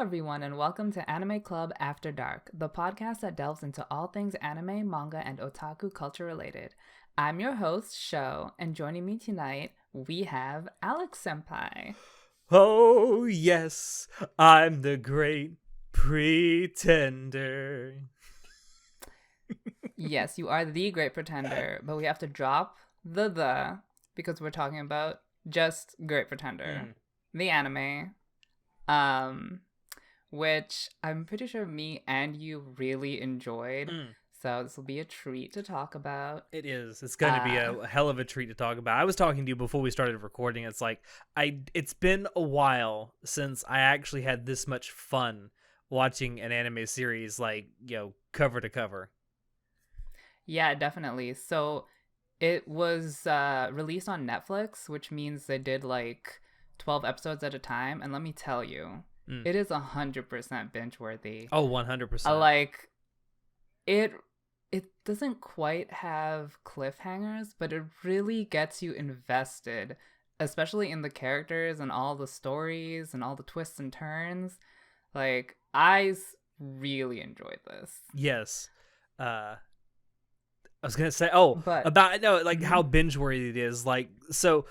everyone, and welcome to Anime Club After Dark, the podcast that delves into all things anime, manga, and otaku culture related. I'm your host, Sho, and joining me tonight, we have Alex Senpai. Oh, yes, I'm the great pretender. Yes, you are the great pretender, but we have to drop the because we're talking about just Great Pretender, the anime, which I'm pretty sure me and you really enjoyed. So this will be a treat to talk about. It is. It's going to be a hell of a treat to talk about. I was talking to you before we started recording. It's like it's been a while since I actually had this much fun watching an anime series, like, cover to cover. Yeah, definitely. So it was released on Netflix, which means they did like 12 episodes at a time. And let me tell you, it is 100% binge worthy. Oh, 100%. Like it doesn't quite have cliffhangers, but it really gets you invested, especially in the characters and all the stories and all the twists and turns. Like, I really enjoyed this. Yes. I was gonna say, how binge worthy it is. Like, so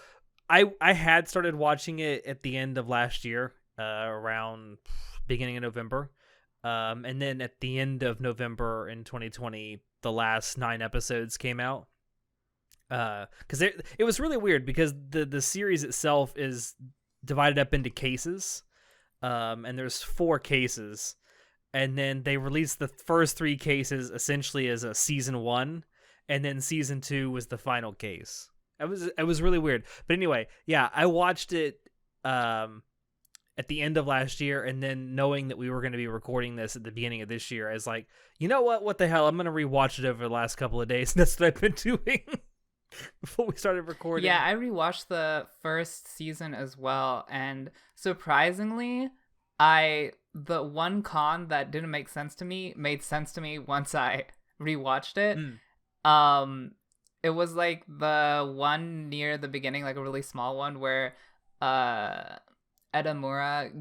I had started watching it at the end of last year, around beginning of November, and then at the end of November in 2020, the last 9 episodes came out. Because it was really weird because the series itself is divided up into cases, and there's 4 cases, and then they released the first 3 cases essentially as a season 1. And then season 2 was the final case. It was really weird. But anyway, yeah, I watched it at the end of last year, and then knowing that we were going to be recording this at the beginning of this year, I was like, you know what? What the hell? I'm going to rewatch it over the last couple of days. And that's what I've been doing before we started recording. Yeah, I rewatched the first season as well, and surprisingly, the one con that didn't make sense to me made sense to me once I rewatched it. It was like the one near the beginning, like a really small one where Edamura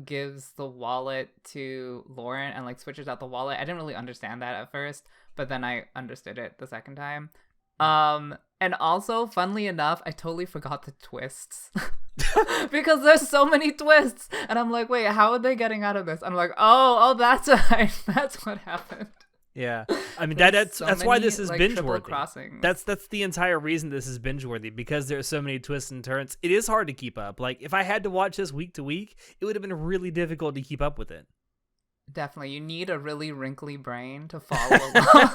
gives the wallet to Laurent and like switches out the wallet. I didn't really understand that at first, but then I understood it the second time. And also, funnily enough, I totally forgot the twists because there's so many twists, and I'm like, wait, how are they getting out of this? I'm like, oh, that's right, that's what happened. Yeah, I mean that's why this is binge worthy. That's the entire reason this is binge worthy, because there's so many twists and turns. It is hard to keep up. Like, if I had to watch this week to week, it would have been really difficult to keep up with it. Definitely, you need a really wrinkly brain to follow along.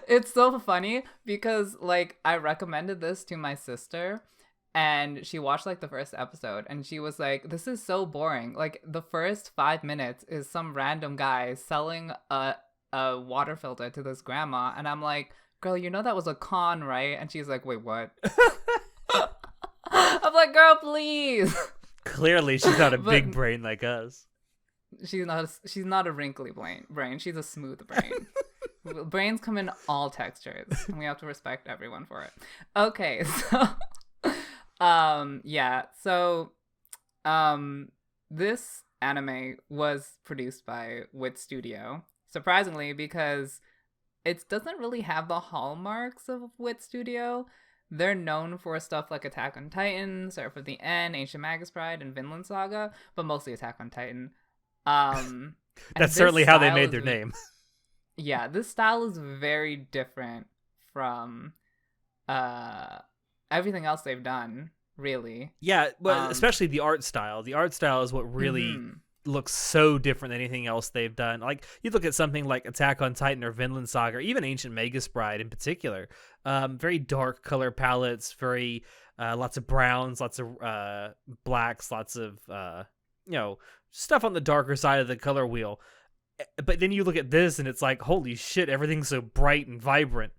It's so funny because like I recommended this to my sister, and she watched like the first episode, and she was like, this is so boring. Like, the first 5 minutes is some random guy selling a water filter to this grandma. And I'm like, girl, you know that was a con, right? And she's like, wait, what? I'm like, girl, please. Clearly, she's not a big brain like us. She's not a wrinkly brain. She's a smooth brain. Brains come in all textures, and we have to respect everyone for it. Okay, so... this anime was produced by Wit Studio, surprisingly, because it doesn't really have the hallmarks of Wit Studio. They're known for stuff like Attack on Titan, Seraph of the End, Ancient Magus Bride, and Vinland Saga, but mostly Attack on Titan. That's certainly how they made their name. Yeah, this style is very different from everything else they've done, really. Yeah, well, especially the art style. The art style is what really looks so different than anything else they've done. Like, you look at something like Attack on Titan or Vinland Saga, or even Ancient Magus Bride in particular. Very dark color palettes, very lots of browns, lots of blacks, lots of stuff on the darker side of the color wheel. But then you look at this, and it's like, holy shit, everything's so bright and vibrant.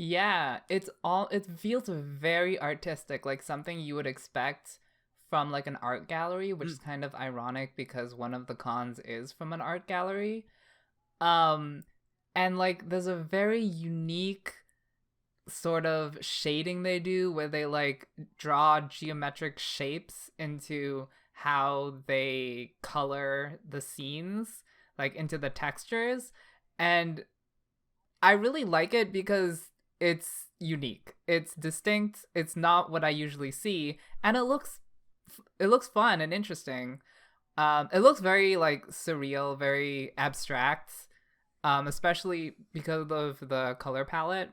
Yeah, it feels very artistic, like something you would expect from like an art gallery, which is kind of ironic because one of the cons is from an art gallery. And like there's a very unique sort of shading they do where they like draw geometric shapes into how they color the scenes, like into the textures. And I really like it because it's unique. It's distinct. It's not what I usually see, and it looks fun and interesting. It looks very like surreal, very abstract, especially because of the color palette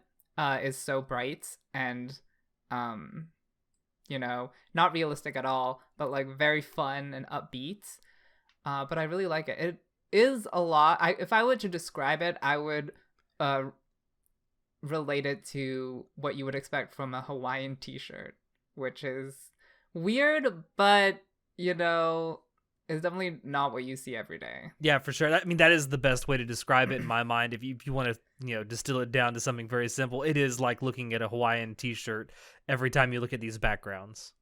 is so bright and um, not realistic at all, but like very fun and upbeat. But I really like it. It is a lot. If I were to describe it, I would uh, relate it to what you would expect from a Hawaiian t-shirt, which is weird, but it's definitely not what you see every day. Yeah, for sure. I mean, that is the best way to describe it in my mind. If you want to, distill it down to something very simple, it is like looking at a Hawaiian t-shirt every time you look at these backgrounds.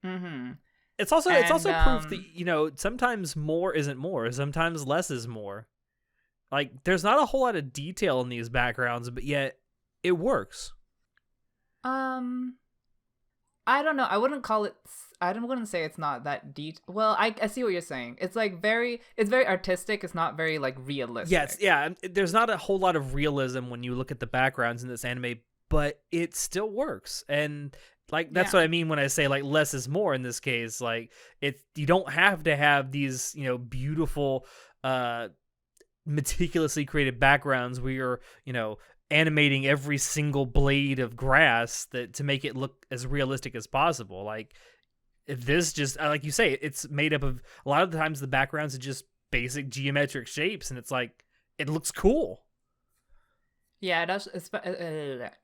Mm-hmm. It's also proof that, sometimes more isn't more. Sometimes less is more. Like, there's not a whole lot of detail in these backgrounds, but yet it works. I don't know. I wouldn't say it's not that deep. Well, I see what you're saying. It's like it's very artistic. It's not very like realistic. Yes, yeah. There's not a whole lot of realism when you look at the backgrounds in this anime, but it still works. And like that's what I mean when I say like less is more in this case. Like you don't have to have these, beautiful meticulously created backgrounds where you're, animating every single blade of grass to make it look as realistic as possible. Like this just, like you say, it's made up of, a lot of the times the backgrounds are just basic geometric shapes, and it's like, it looks cool. Yeah,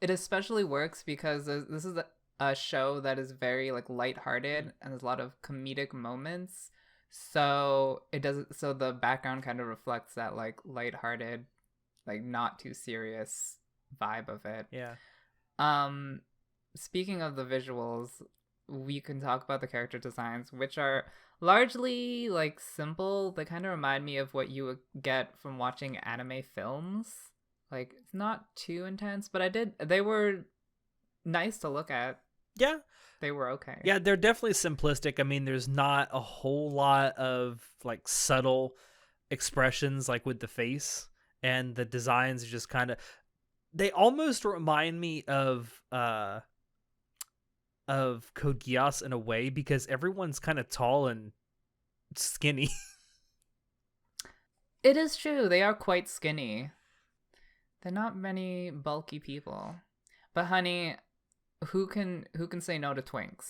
it especially works because this is a show that is very like lighthearted and there's a lot of comedic moments. So the background kind of reflects that like lighthearted, like not too serious vibe of it. Yeah. Speaking of the visuals, we can talk about the character designs, which are largely like simple. They kind of remind me of what you would get from watching anime films. Like it's not too intense, but they were nice to look at. Yeah. They were okay. Yeah, they're definitely simplistic. I mean, there's not a whole lot of like subtle expressions like with the face, and the designs are just kind of, they almost remind me of Code Geass in a way, because everyone's kind of tall and skinny. It is true. They are quite skinny. They're not many bulky people. But honey, who can say no to twinks?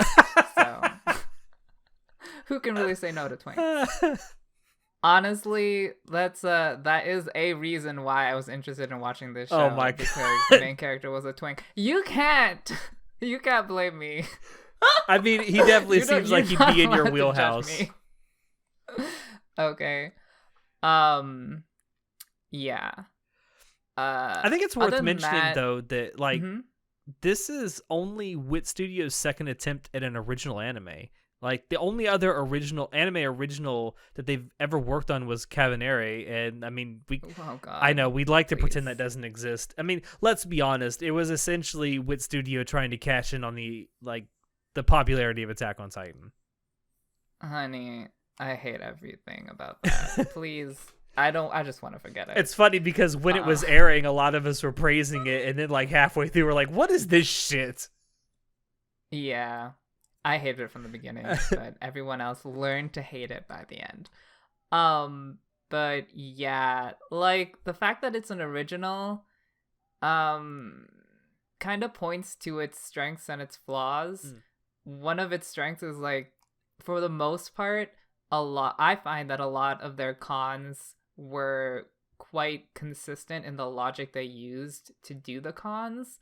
So who can really say no to twinks? Honestly, that is a reason why I was interested in watching this show. Oh my god. Because the main character was a twink. You can't blame me. I mean, he definitely seems like he'd be in your wheelhouse. Okay. Yeah. I think it's worth mentioning though that like this is only Wit Studios' second attempt at an original anime. Like the only other original that they've ever worked on was Cabaneri, and I mean I know we'd like to pretend that doesn't exist. I mean, let's be honest, it was essentially Wit Studio trying to cash in on the popularity of Attack on Titan. Honey, I hate everything about that. Please. I just want to forget it. It's funny because when it was airing, a lot of us were praising it, and then like halfway through we're like, what is this shit? Yeah. I hated it from the beginning, but everyone else learned to hate it by the end. But yeah, like the fact that it's an original kind of points to its strengths and its flaws. One of its strengths is like, for the most part, I find that a lot of their cons were quite consistent in the logic they used to do the cons.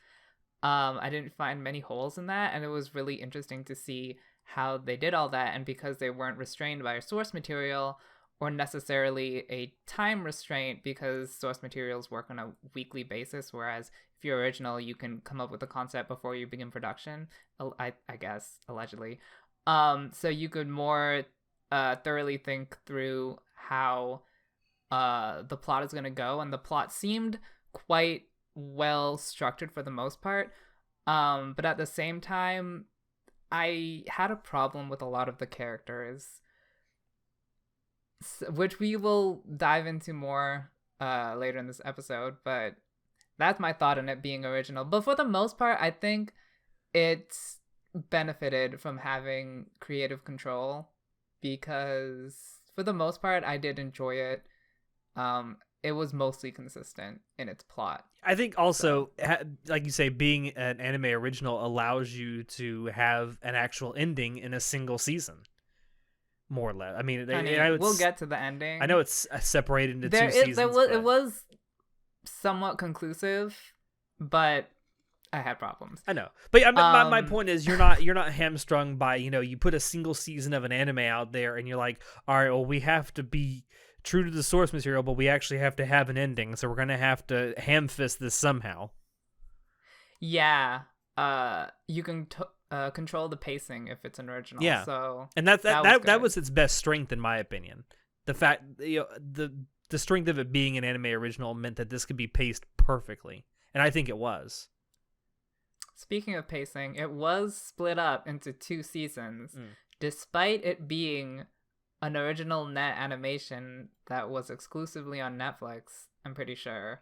I didn't find many holes in that, and it was really interesting to see how they did all that. And because they weren't restrained by a source material or necessarily a time restraint, because source materials work on a weekly basis, whereas if you're original, you can come up with a concept before you begin production, I guess, allegedly. So you could more thoroughly think through how the plot is going to go, and the plot seemed quite well structured for the most part, but at the same time I had a problem with a lot of the characters, which we will dive into more later in this episode, but that's my thought on it being original. But for the most part, I think it's benefited from having creative control, because for the most part, I did enjoy it. It was mostly consistent in its plot. I think also, like you say, being an anime original allows you to have an actual ending in a single season, more or less. I mean, we'll get to the ending. I know it's separated into two seasons. It was somewhat conclusive, but I had problems. I know, but my point is, you're not hamstrung by, you put a single season of an anime out there, and you're like, all right, well, we have to be true to the source material, but we actually have to have an ending, so we're gonna have to ham fist this somehow. Yeah, you can control the pacing if it's an original. Yeah, so and that was its best strength, in my opinion. The fact, the strength of it being an anime original meant that this could be paced perfectly, and I think it was. Speaking of pacing, it was split up into 2 seasons, despite it being an original net animation that was exclusively on Netflix, I'm pretty sure.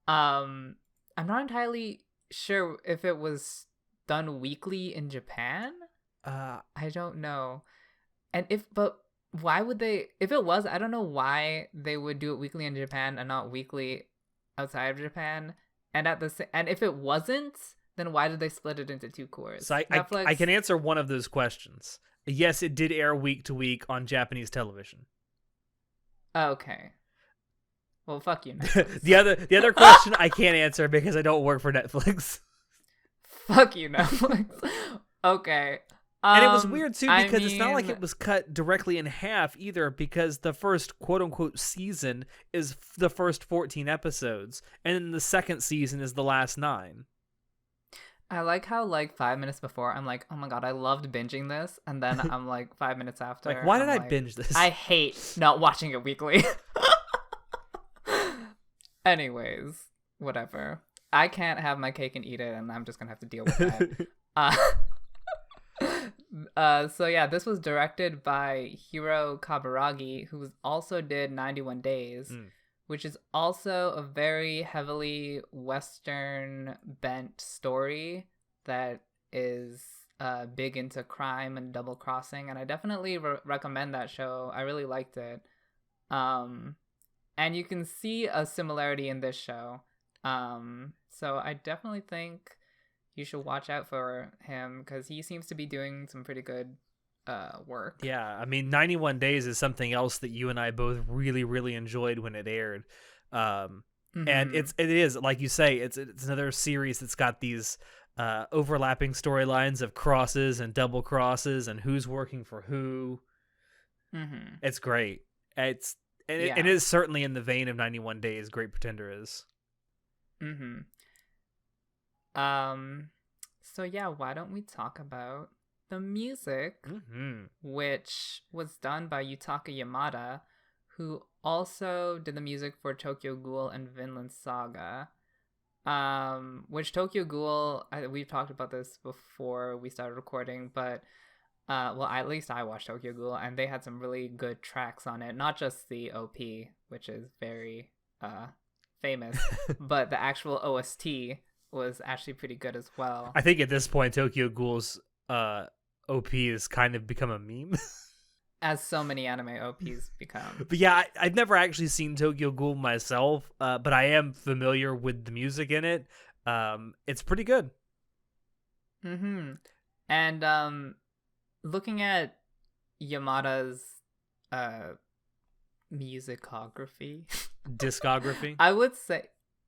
I'm not entirely sure if it was done weekly in Japan. I don't know. But why would they, if it was, I don't know why they would do it weekly in Japan and not weekly outside of Japan. And if it wasn't, then why did they split it into 2 cores? So I can answer one of those questions. Yes, it did air week to week on Japanese television. Okay. Well, fuck you, Netflix. the other question I can't answer because I don't work for Netflix. Fuck you, Netflix. Okay. And it was weird too, because it's not like it was cut directly in half either, because the first quote unquote season is the first 14 episodes, and then the second season is the last 9. I like how 5 minutes before I'm like, oh my god, I loved binging this, and then I'm 5 minutes after, like, why did I binge this? I hate not watching it weekly. Anyways, whatever. I can't have my cake and eat it, and I'm just gonna have to deal with that. So yeah, this was directed by Hiro Kaburagi, who also did 91 Days. Which is also a very heavily Western bent story that is big into crime and double crossing, and I definitely recommend that show. I really liked it. And you can see a similarity in this show. So I definitely think you should watch out for him, because he seems to be doing some pretty good work. Yeah, I mean, 91 Days is something else that you and I both really, really enjoyed when it aired. And it is, like you say, it's another series that's got these overlapping storylines of crosses and double crosses and who's working for who. It's great. It is certainly in the vein of 91 Days, Great Pretender is. So yeah, why don't we talk about the music, which was done by Yutaka Yamada, who also did the music for Tokyo Ghoul and Vinland Saga. Which Tokyo Ghoul, we've talked about this before we started recording, but at least I watched Tokyo Ghoul, and they had some really good tracks on it. Not just the OP, which is very famous, but the actual OST was actually pretty good as well. I think at this point, Tokyo Ghoul's OP has kind of become a meme. As so many anime OPs become. But yeah, I've never actually seen Tokyo Ghoul myself, but I am familiar with the music in it. It's pretty good. And looking at Yamada's discography, I would say,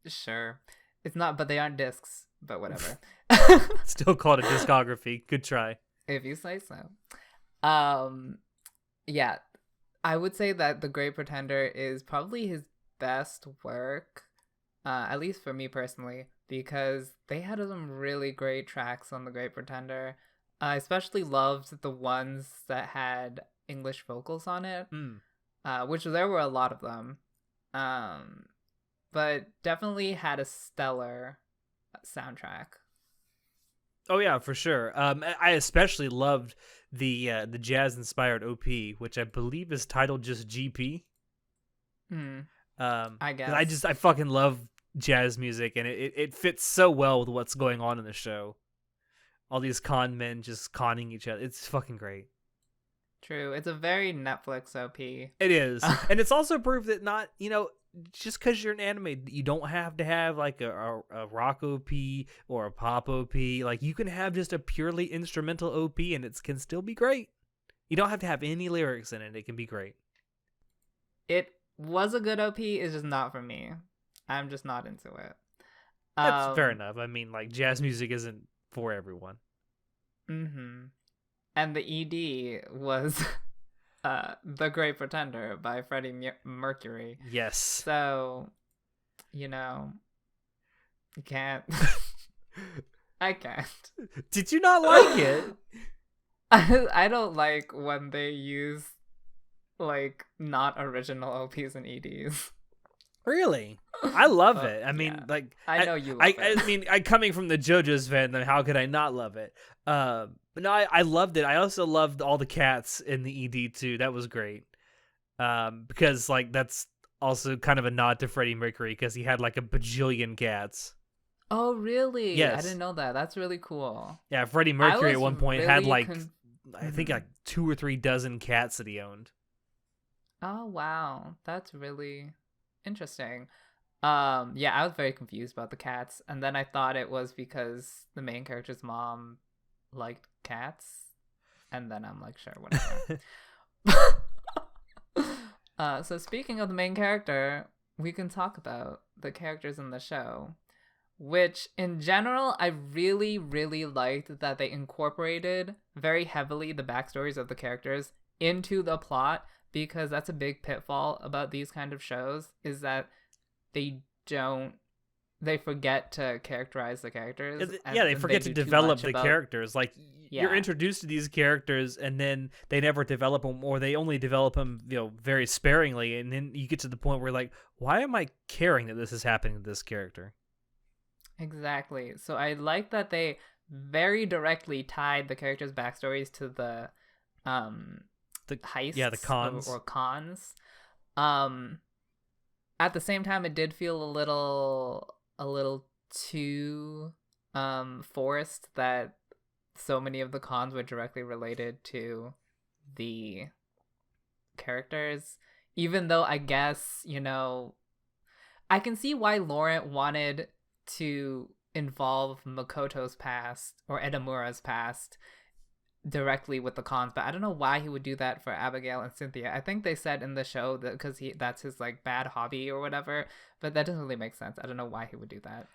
sure, it's not, but they aren't discs, but whatever. Still called a discography. Good try. If you say so. Yeah, I would say that The Great Pretender is probably his best work, at least for me personally, because they had some really great tracks on The Great Pretender. I especially loved the ones that had English vocals on it, which there were a lot of them, but definitely had a stellar soundtrack. Oh yeah, for sure. I especially loved the jazz inspired OP, which I believe is titled just GP. I 'Cause guess. I fucking love jazz music, and it fits so well with what's going on in the show. All these con men just conning each other. It's fucking great. True. It's a very Netflix OP. It is. And it's also proof that not, just because you're an anime, you don't have to have like a rock OP or a pop OP. Like, you can have just a purely instrumental OP and it can still be great. You don't have to have any lyrics in it. It can be great. It was a good OP. It's just not for me. I'm just not into it. That's fair enough. I mean, like, jazz music isn't for everyone. Mm-hmm. And the ED was The Great Pretender by Freddie Mercury. Yes. So, you can't. I can't. Did you not like it? I don't like when they use, like, not original OPs and EDs. Really? I love it. I mean, yeah. like, I know you love it. I mean, coming from the JoJo's fan, then how could I not love it? But no, I loved it. I also loved all the cats in the ED too. That was great. Because like that's also kind of a nod to Freddie Mercury because he had like a bajillion cats. Oh, really? Yes. I didn't know that. That's really cool. Yeah, Freddie Mercury at one point had like I think Mm-hmm. like 2 or 3 dozen cats that he owned. Oh, wow. That's really interesting. Yeah, I was very confused about the cats, and then I thought it was because the main character's mom liked cats, and then I'm like, sure, whatever. So speaking of the main character, we can talk about the characters in the show, which in general I really, really liked that they incorporated very heavily the backstories of the characters into the plot, because that's a big pitfall about these kind of shows, is that they forget to characterize the characters. Yeah, they forget to develop the characters. Like, you're introduced to these characters and then they never develop them, or they only develop them, very sparingly. And then you get to the point where like, why am I caring that this is happening to this character? Exactly. So I like that they very directly tied the characters' backstories to the heists. Yeah, the cons. Or cons. At the same time, it did feel a little too forced that so many of the cons were directly related to the characters. Even though I guess, I can see why Laurent wanted to involve Makoto's past or Edamura's past directly with the cons, but I don't know why he would do that for Abigail and Cynthia. I think they said in the show that because that's his like bad hobby or whatever, but that doesn't really make sense. I don't know why he would do that.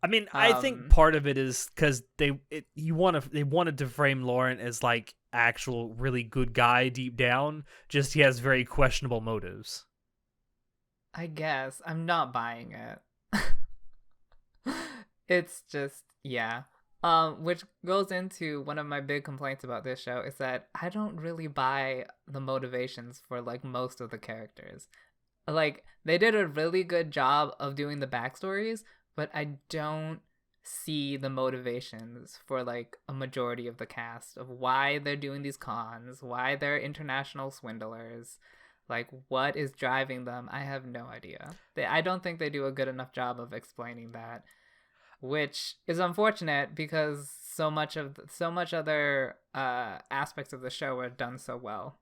I mean, I think part of it is because they wanted to frame Laurent as like actual really good guy deep down. Just he has very questionable motives. I guess I'm not buying it. It's just which goes into one of my big complaints about this show is that I don't really buy the motivations for like most of the characters. Like, they did a really good job of doing the backstories, but I don't see the motivations for like a majority of the cast of why they're doing these cons, why they're international swindlers. Like, what is driving them? I have no idea. I don't think they do a good enough job of explaining that, which is unfortunate because so much other aspects of the show are done so well.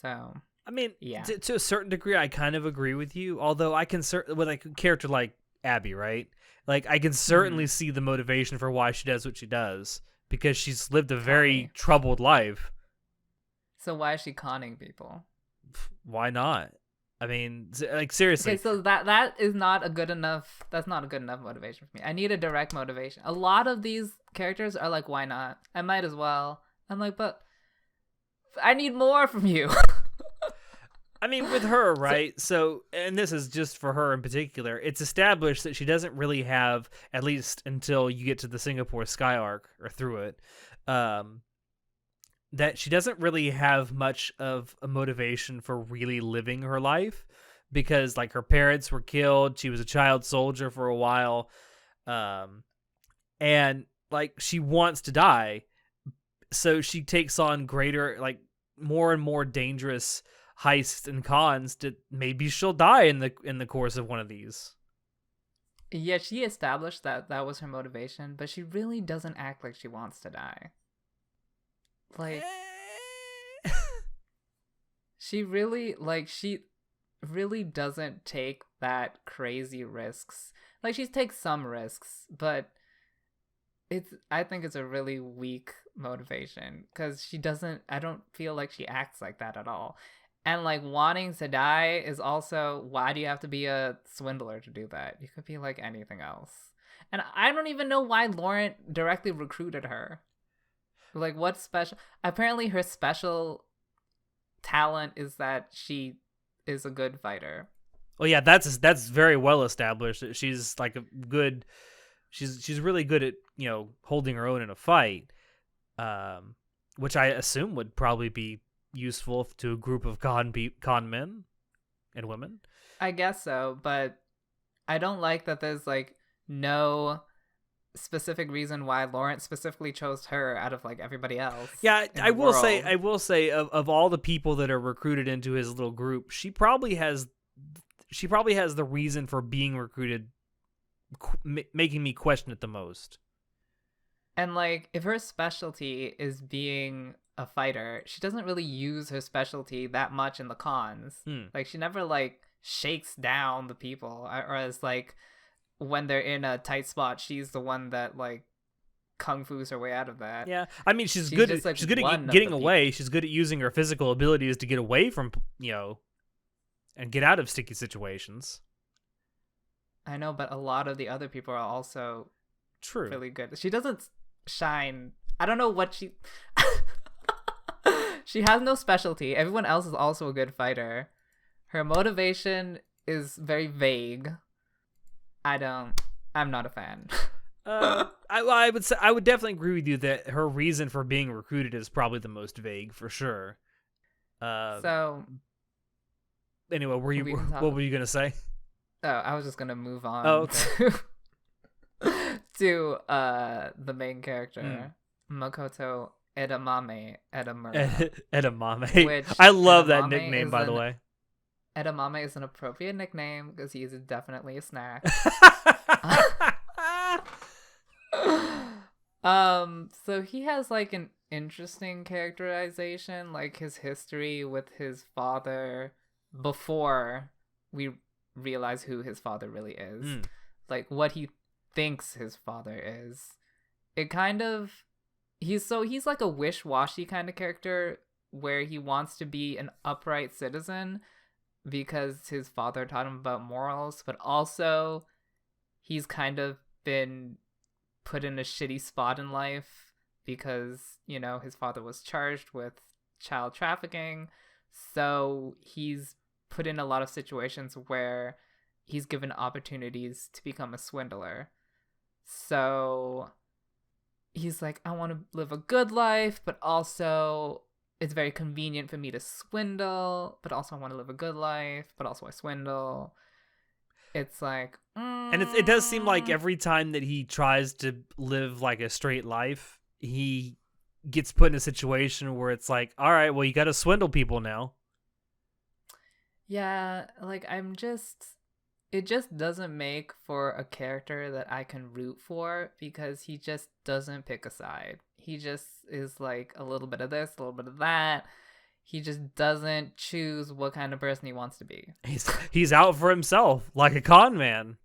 So, I mean, yeah, to a certain degree, I kind of agree with you. Although I can with like a character like Abby, right? Like, I can certainly see the motivation for why she does what she does, because she's lived a very troubled life. So why is she conning people? Why not? I mean, like, seriously. Okay, so that is not a good enough. That's not a good enough motivation for me. I need a direct motivation. A lot of these characters are like, why not? I might as well. I'm like, but I need more from you. I mean, with her, right? So, and this is just for her in particular, it's established that she doesn't really have, at least until you get to the Singapore Sky arc or through it, that she doesn't really have much of a motivation for really living her life, because like her parents were killed. She was a child soldier for a while. And like she wants to die, so she takes on greater, like more and more dangerous heists and cons to maybe she'll die in the course of one of these. Yeah, she established that was her motivation, but she really doesn't act like she wants to die. Like she really doesn't take that crazy risks. Like she takes some risks, but I think it's a really weak motivation because I don't feel like she acts like that at all. And like wanting to die is also, why do you have to be a swindler to do that? You could be like anything else. And I don't even know why Laurent directly recruited her. Like what's special? Apparently her special talent is that she is a good fighter. Well, yeah, that's very well established. She's like a good, she's really good at, you know, holding her own in a fight, which I assume would probably be useful to a group of con men and women. I guess so, but I don't like that there's like no specific reason why Laurent specifically chose her out of like everybody else. Yeah, I will say of all the people that are recruited into his little group, she probably has the reason for being recruited making me question it the most. And like if her specialty is being a fighter, she doesn't really use her specialty that much in the cons. Like she never like shakes down the people, or as like when they're in a tight spot, she's the one that like kung fu's her way out of that. Yeah, I mean she's good at getting away. She's good at using her physical abilities to get away from, you know, and get out of sticky situations. I know, but a lot of the other people are also true really good. She doesn't shine. I don't know what she she has no specialty. Everyone else is also a good fighter. Her motivation is very vague. I'm not a fan. I would definitely agree with you that her reason for being recruited is probably the most vague for sure. So anyway, what were you gonna say? Oh, I was just gonna move on to the main character, Makoto Edamame. Edamame. I love that nickname, by the way. Edamame is an appropriate nickname because he is definitely a snack. So he has like an interesting characterization, like his history with his father before we realize who his father really is. Like what he thinks his father is. It kind of he's like a wish-washy kind of character where he wants to be an upright citizen because his father taught him about morals, but also he's kind of been put in a shitty spot in life because, you know, his father was charged with child trafficking. So he's put in a lot of situations where he's given opportunities to become a swindler. So he's like, I want to live a good life, but also it's very convenient for me to swindle, but also I want to live a good life, but also I swindle. It's like... And it does seem like every time that he tries to live like a straight life, he gets put in a situation where it's like, all right, well, you got to swindle people now. Yeah, like it just doesn't make for a character that I can root for because he just doesn't pick a side. He just is like a little bit of this, a little bit of that. He just doesn't choose what kind of person he wants to be. He's out for himself, like a con man.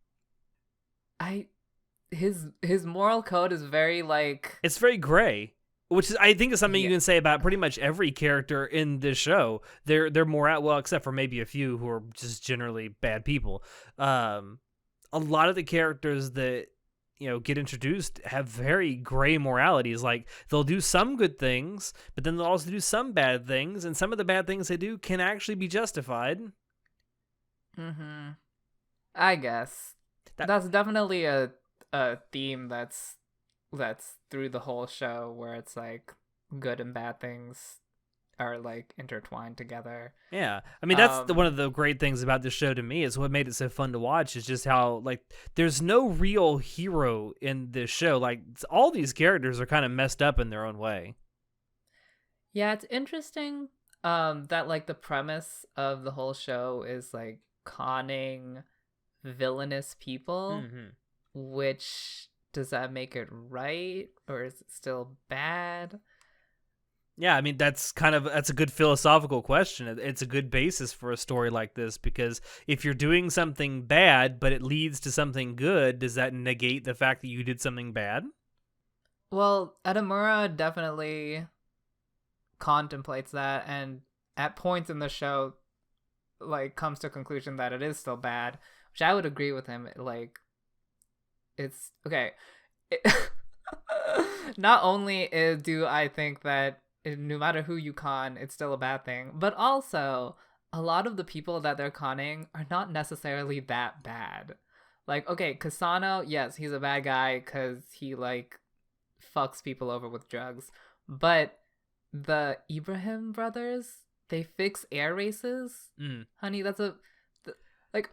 His moral code is very like... It's very gray, which is, I think, is something you can say about pretty much every character in this show. They're more well, except for maybe a few who are just generally bad people. A lot of the characters that, you know, get introduced have very gray moralities. Like, they'll do some good things, but then they'll also do some bad things, and some of the bad things they do can actually be justified. I guess that's definitely a theme that's through the whole show, where it's like good and bad things are like intertwined together. Yeah, I mean that's one of the great things about this show to me is what made it so fun to watch is just how like there's no real hero in this show. Like all these characters are kind of messed up in their own way. Yeah, it's interesting that like the premise of the whole show is like conning villainous people, which does that make it right or is it still bad? Yeah, I mean that's a good philosophical question. It's a good basis for a story like this because if you're doing something bad but it leads to something good, does that negate the fact that you did something bad? Well, Edamura definitely contemplates that, and at points in the show like comes to a conclusion that it is still bad, which I would agree with him. Like it's okay. Not only do I think that no matter who you con, it's still a bad thing, but also a lot of the people that they're conning are not necessarily that bad. Like, okay, Kasano, yes, he's a bad guy because he like fucks people over with drugs, but the Ibrahim brothers, they fix air races. Honey, like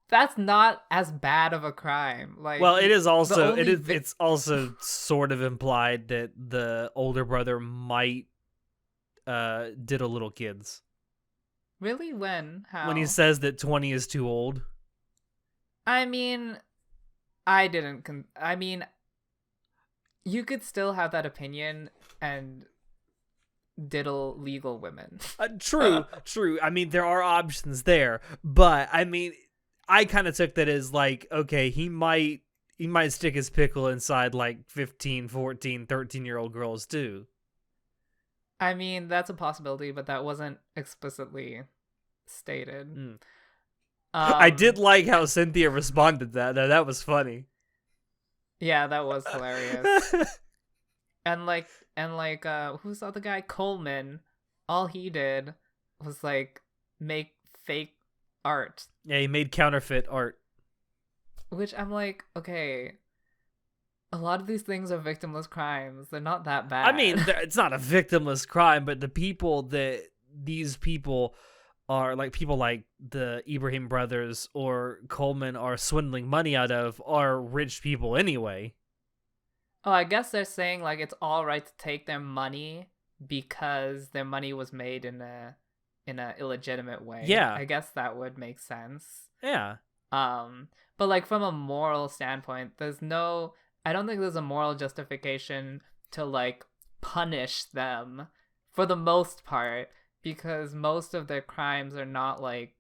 that's not as bad of a crime. Like, well, it is also it's also sort of implied that the older brother might diddle little kids. Really? When? How? When he says that 20 is too old. I mean, I mean, you could still have that opinion and diddle legal women. True. I mean, there are options there, but I mean, I kind of took that as like, okay, he might stick his pickle inside like 15, 14, 13-year-old girls too. I mean, that's a possibility, but that wasn't explicitly stated. I did like how Cynthia responded to that. That was funny. Yeah, that was hilarious. and like who's the other guy? Coleman. All he did was like make fake art. Yeah, he made counterfeit art. Which I'm like, okay, a lot of these things are victimless crimes. They're not that bad. I mean, it's not a victimless crime, but the people that these people are, like people like the Ibrahim brothers or Coleman are swindling money out of, are rich people anyway. Oh, I guess they're saying like it's all right to take their money because their money was made in a illegitimate way. Yeah, I guess that would make sense. Yeah. But like from a moral standpoint, I don't think there's a moral justification to like punish them for the most part, because most of their crimes are not like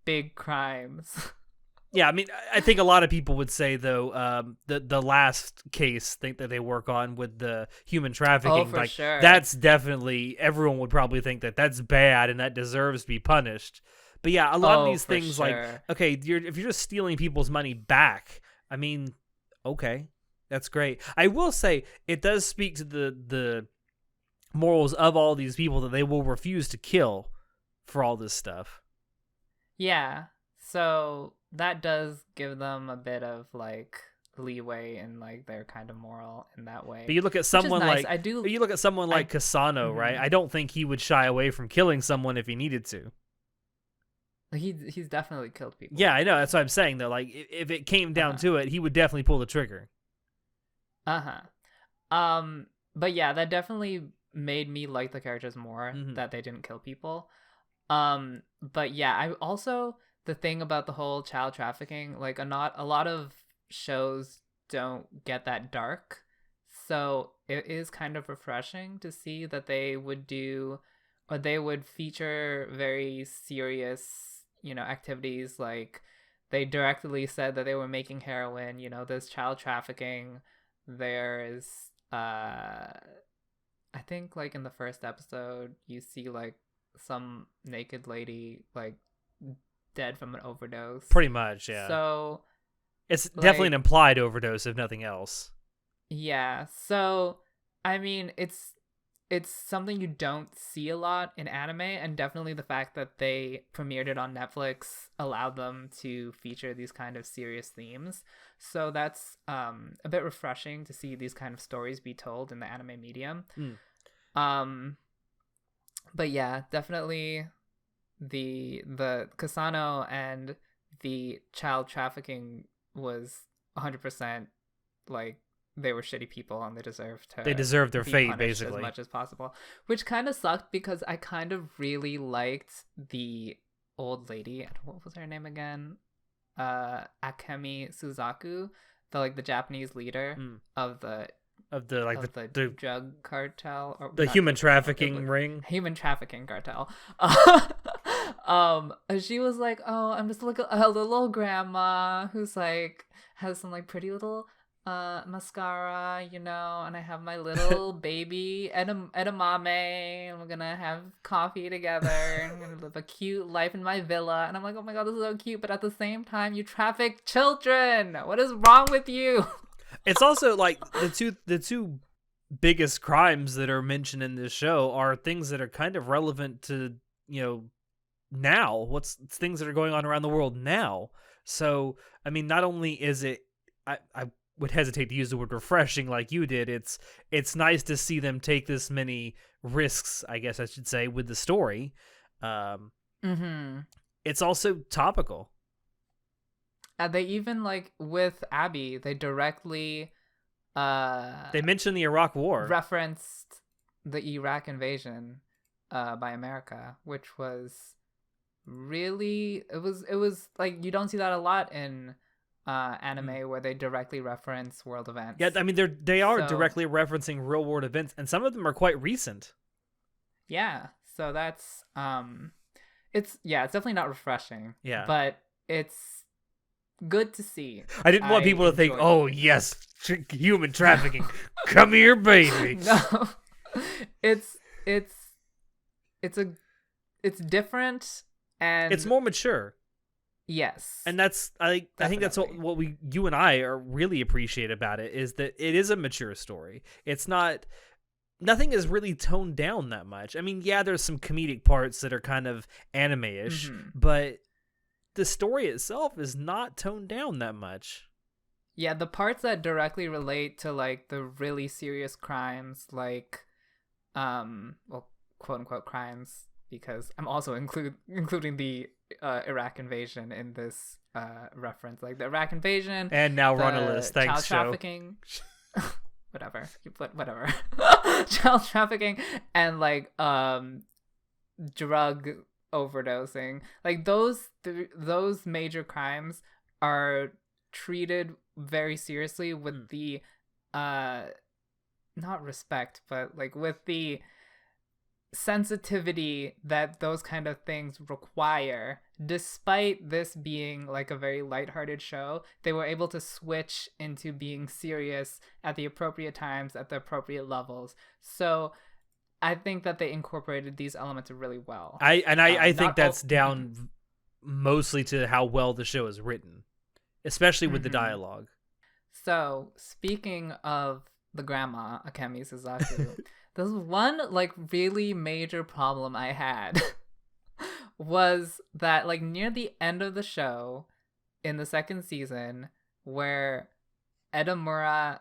big crimes. Yeah, I mean, I think a lot of people would say though, the last case that they work on with the human trafficking, for sure. That's definitely, everyone would probably think that that's bad and that deserves to be punished. But yeah, a lot of these things, sure. like, okay, if you're just stealing people's money back, I mean, okay, that's great. I will say it does speak to the morals of all these people that they will refuse to kill for all this stuff. Yeah, so that does give them a bit of like leeway in like their kind of moral in that way. But you look at someone nice. like Cassano, right? I don't think he would shy away from killing someone if he needed to. He's definitely killed people. Yeah, I know. That's what I'm saying though. Like if it came down to it, he would definitely pull the trigger. But yeah, that definitely made me like the characters more, that they didn't kill people. But yeah, I also, the thing about the whole child trafficking, like a lot of shows don't get that dark, so it is kind of refreshing to see that they would feature very serious, activities. Like they directly said that they were making heroin. There's child trafficking, there's I think like in the first episode you see like some naked lady like dead from an overdose. Pretty much, yeah. So it's definitely an implied overdose, if nothing else. Yeah. So I mean, it's something you don't see a lot in anime, and definitely the fact that they premiered it on Netflix allowed them to feature these kind of serious themes. So that's a bit refreshing to see these kind of stories be told in the anime medium. Um, but yeah, definitely the Kasano and the child trafficking was 100% like they were shitty people and they deserved their be fate, punished basically, as much as possible, which kind of sucked because I kind of really liked the old lady. What was her name again? Akemi Suzaku, the Japanese leader of the drug cartel, or the human trafficking ring. Human trafficking cartel. She was like, "Oh, I'm just like a little grandma who's like has some like pretty little mascara, and I have my little baby edamame, and we're gonna have coffee together, and I'm gonna live a cute life in my villa." And I'm like, "Oh my god, this is so cute," but at the same time, you traffic children. What is wrong with you? It's also like the two biggest crimes that are mentioned in this show are things that are kind of relevant to now. What's things that are going on around the world now. So I mean, not only is it I would hesitate to use the word refreshing like you did. It's nice to see them take this many risks, I guess I should say, with the story. It's also topical. They even with Abby, they directly they mentioned the Iraq War, referenced the Iraq invasion by America, which was really it was like you don't see that a lot in anime where they directly reference world events. Yeah, I mean they are directly referencing real world events, and some of them are quite recent. Yeah, so that's it's definitely not refreshing. Yeah, but it's good to see. I didn't want people to think, "Oh yes, human trafficking, come here, baby." No, it's different and it's more mature. Yes, and that's I think that's what you and I are really appreciate about it, is that it is a mature story. It's nothing is really toned down that much. I mean, yeah, there's some comedic parts that are kind of anime-ish, but the story itself is not toned down that much. Yeah, the parts that directly relate to the really serious crimes, well, quote unquote crimes, because I'm also including the Iraq invasion in this reference, like the Iraq invasion, and now run a list. Thanks, child trafficking, whatever, child trafficking, and drug overdosing. Those major crimes are treated very seriously with the not respect, but with the sensitivity that those kind of things require. Despite this being a very lighthearted show, they were able to switch into being serious at the appropriate times, at the appropriate levels. So I think that they incorporated these elements really well. I think that's down mostly to how well the show is written, especially with the dialogue. So speaking of the grandma, Akemi Suzaku, there's one really major problem I had was that near the end of the show in the second season, where Edamura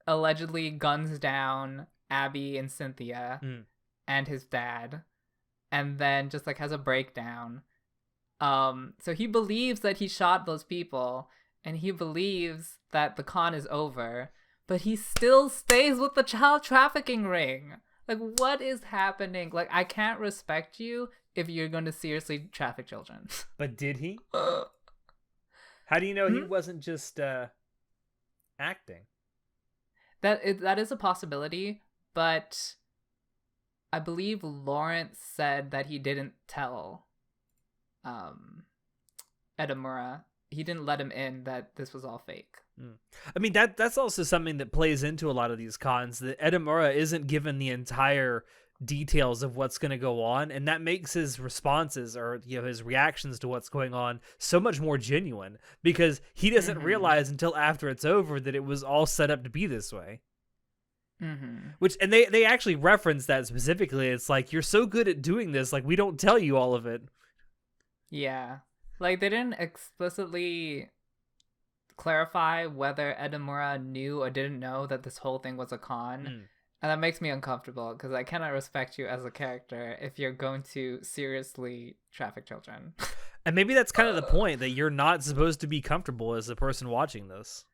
allegedly guns down Abby and Cynthia and his dad, and then just has a breakdown. So he believes that he shot those people, and he believes that the con is over, but he still stays with the child trafficking ring. What is happening? I can't respect you if you're going to seriously traffic children. But did he? How do you know he wasn't just acting? That is a possibility, but I believe Laurent said that he didn't tell Edamura. He didn't let him in that this was all fake. I mean, that's also something that plays into a lot of these cons, that Edamura isn't given the entire details of what's going to go on, and that makes his responses, or his reactions to what's going on, so much more genuine, because he doesn't realize until after it's over that it was all set up to be this way. Which, and they actually reference that specifically. It's you're so good at doing this, we don't tell you all of it. Yeah, they didn't explicitly clarify whether Edamura knew or didn't know that this whole thing was a con. And that makes me uncomfortable because I cannot respect you as a character if you're going to seriously traffic children. And maybe that's kind of the point, that you're not supposed to be comfortable as the person watching this.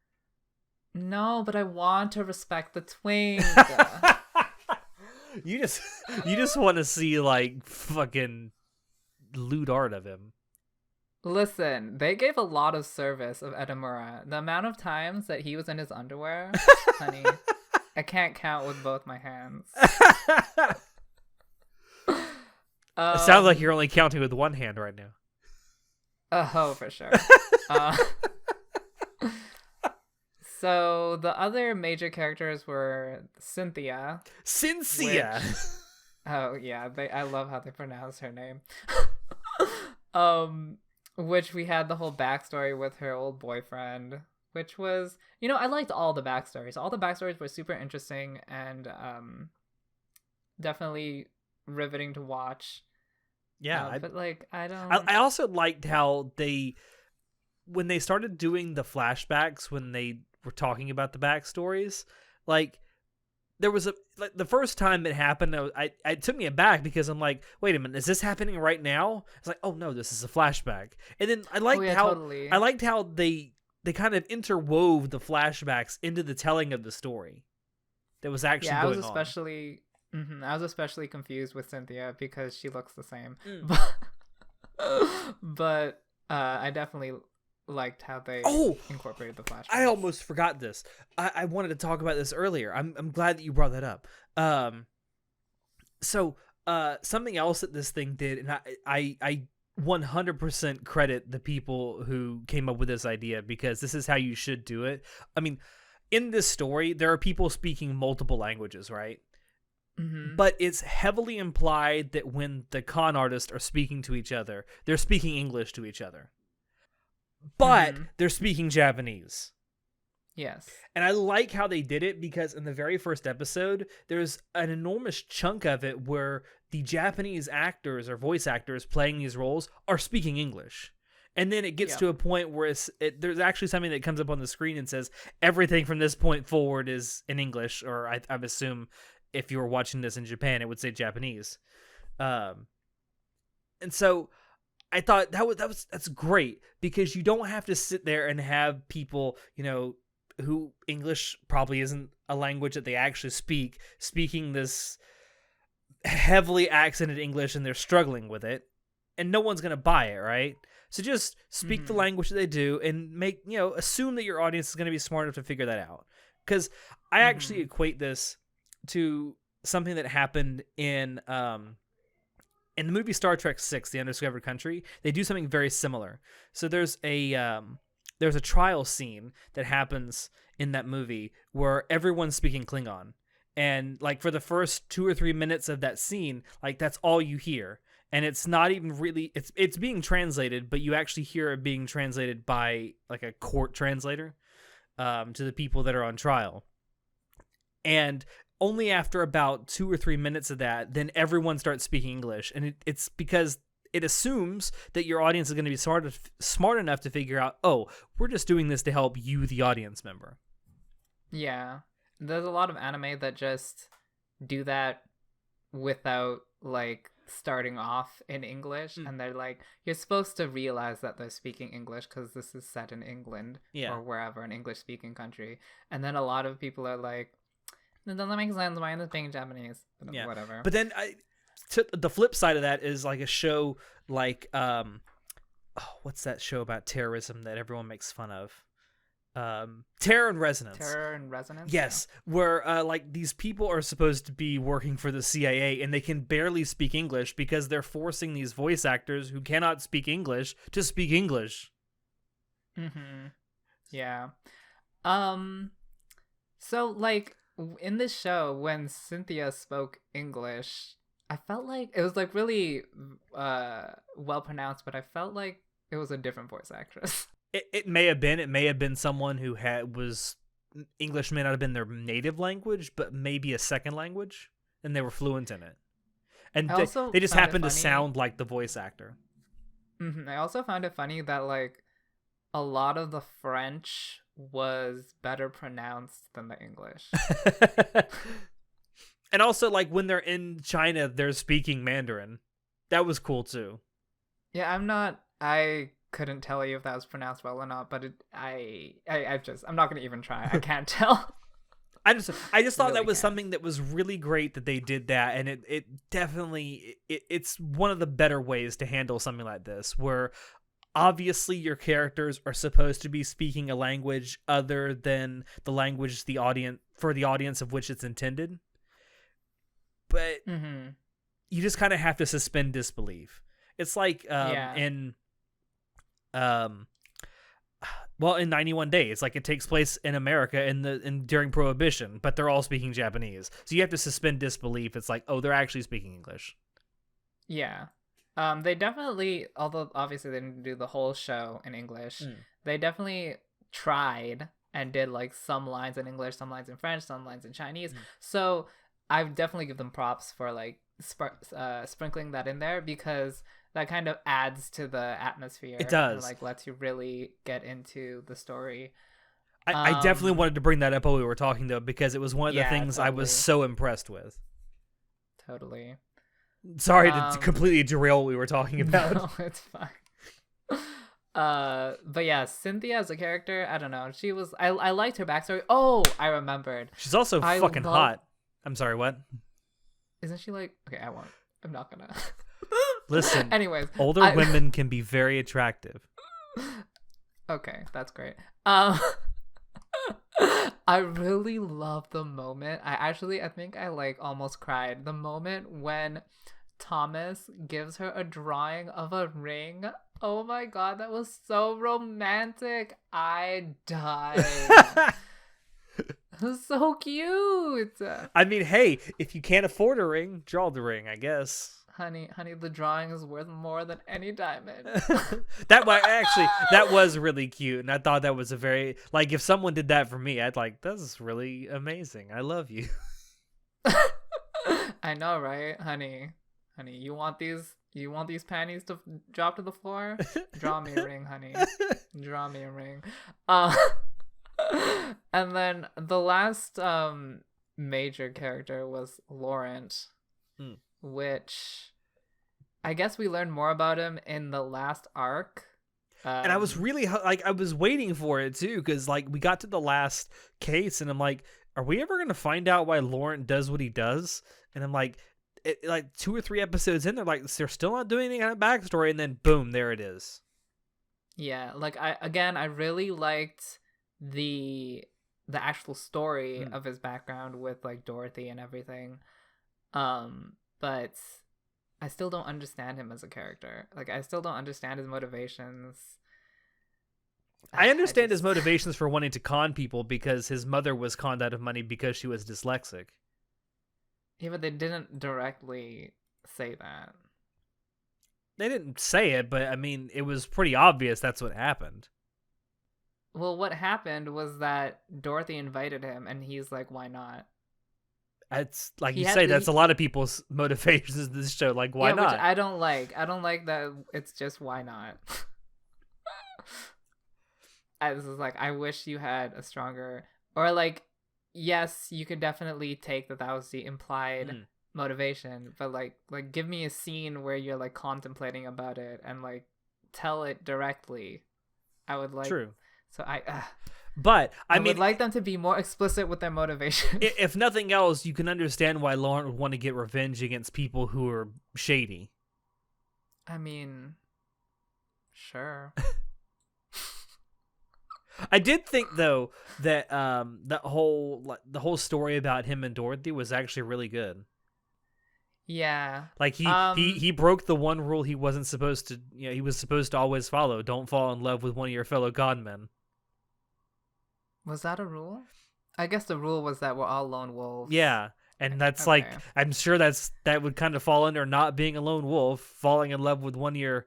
No, but I want to respect the twink. You just want to see like fucking lewd art of him. Listen, they gave a lot of service of Edamura. The amount of times that he was in his underwear, honey, I can't count with both my hands. It sounds like you're only counting with one hand right now. Oh, for sure. So the other major characters were Cynthia. Oh yeah, I love how they pronounce her name. Which we had the whole backstory with her old boyfriend, which was, I liked all the backstories. All the backstories were super interesting and definitely riveting to watch. Yeah, but like I also liked how when they started doing the flashbacks, when they were talking about the backstories, like there was the first time it happened, it took me aback because I'm like, wait a minute, is this happening right now? It's like, oh no, this is a flashback. And then I liked how they kind of interwove the flashbacks into the telling of the story that was actually going on. I was especially confused with Cynthia because she looks the same. But I definitely liked how they incorporated the flashbacks. I almost forgot this. I wanted to talk about this earlier. I'm glad that you brought that up. So something else that this thing did, and I 100% credit the people who came up with this idea, because this is how you should do it. I mean, in this story, there are people speaking multiple languages, right? Mm-hmm. But it's heavily implied that when the con artists are speaking to each other, they're speaking English to each other. But they're speaking Japanese. Yes. And I like how they did it, because in the very first episode, there's an enormous chunk of it where the Japanese actors or voice actors playing these roles are speaking English. And then it gets to a point where there's actually something that comes up on the screen and says, everything from this point forward is in English, or I assume if you were watching this in Japan, it would say Japanese. And so I thought that's great, because you don't have to sit there and have people, who English probably isn't a language that they actually speaking this heavily accented English, and they're struggling with it, and no one's going to buy it, right? So just speak the language that they do, and assume that your audience is going to be smart enough to figure that out. Because I actually equate this to something that happened in the movie Star Trek VI, The Undiscovered Country. They do something very similar. So there's a trial scene that happens in that movie where everyone's speaking Klingon. And like for the first 2 or 3 minutes of that scene, like that's all you hear. And it's not even really, it's being translated, but you actually hear it being translated by like a court translator to the people that are on trial. And only after about 2 or 3 minutes of that, then everyone starts speaking English. And it's because it assumes that your audience is going to be smart enough to figure out, oh, we're just doing this to help you, the audience member. Yeah. There's a lot of anime that just do that without like starting off in English, and they're like, you're supposed to realize that they're speaking English because this is set in England or wherever, an English speaking country. And then a lot of people are like, it doesn't make sense, why is this being Japanese? But whatever. But then the flip side of that is like a show like what's that show about terrorism that everyone makes fun of? Terror and Resonance. Yes, where like these people are supposed to be working for the CIA, and they can barely speak English because they're forcing these voice actors who cannot speak English to speak English. Yeah. So like in this show, when Cynthia spoke English, I felt like it was like really well pronounced, but I felt like it was a different voice actress. It may have been someone who was English may not have been their native language, but maybe a second language, and they were fluent in it. And they just happened to sound like the voice actor. I also found it funny that like a lot of the French was better pronounced than the English. And also, like, when they're in China, they're speaking Mandarin. That was cool, too. Yeah, I couldn't tell you if that was pronounced well or not, but I'm not going to even try. I can't tell. I just thought Really that was can't. something that was really great that they did that, and it definitely it's one of the better ways to handle something like this, where obviously your characters are supposed to be speaking a language other than the language the audience of which it's intended, but you just kind of have to suspend disbelief. It's like in 91 Days, like, it takes place in America during Prohibition, but they're all speaking Japanese. So you have to suspend disbelief. It's like, oh, they're actually speaking English. Yeah. They definitely, although obviously they didn't do the whole show in English, they definitely tried and did like some lines in English, some lines in French, some lines in Chinese. So I definitely give them props for like sprinkling that in there, because that kind of adds to the atmosphere. It does. And, like, lets you really get into the story. I definitely wanted to bring that up while we were talking, though, because it was one of the things I was so impressed with. Totally. Sorry to completely derail what we were talking about. No, it's fine. But yeah, Cynthia as a character, I don't know. I liked her backstory. Oh, I remembered. She's also fucking hot. I'm sorry, what? Isn't she like... Okay, I'm not gonna... Listen, anyways, older women can be very attractive. Okay, that's great. I really love the moment. I think I like almost cried. The moment when Thomas gives her a drawing of a ring. Oh my god, that was so romantic. I died. It was so cute. I mean, hey, if you can't afford a ring, draw the ring, I guess. Honey, the drawing is worth more than any diamond. That was really cute, and I thought that was a very, like, if someone did that for me, I'd like, that's really amazing. I love you. I know, right, honey? You want these panties to drop to the floor? Draw me a ring, honey. Draw me a ring. And then the last major character was Laurent. Which I guess we learned more about him in the last arc. And I was really, like, I was waiting for it too, because, like, we got to the last case and I'm like, are we ever going to find out why Laurent does what he does? And I'm like, like 2 or 3 episodes in, they're still not doing any kind of backstory, and then boom, there it is. Yeah, like, I really liked the actual story of his background with, like, Dorothy and everything. But I still don't understand him as a character. Like, I still don't understand his motivations. I understand his motivations for wanting to con people, because his mother was conned out of money because she was dyslexic. Yeah, but they didn't directly say that. They didn't say it, but I mean, it was pretty obvious that's what happened. Well, what happened was that Dorothy invited him, and he's like, why not? It's like you say, that's a lot of people's motivations in this show. Like, why not? Which I don't like. I don't like that. It's just, why not? This is like, I wish you had a stronger, or like, yes, you could definitely take that was the implied motivation, but like give me a scene where you're like contemplating about it and like tell it directly. I would like. True. So But I mean, would like them to be more explicit with their motivation. If nothing else, you can understand why Laurent would want to get revenge against people who are shady. I mean, sure. I did think, though, that the whole story about him and Dorothy was actually really good. Yeah. Like, he broke the one rule he wasn't supposed to. He was supposed to always follow. Don't fall in love with one of your fellow godmen. Was that a rule? I guess the rule was that we're all lone wolves. Yeah, and that's like, I'm sure that would kind of fall under not being a lone wolf, falling in love with one of your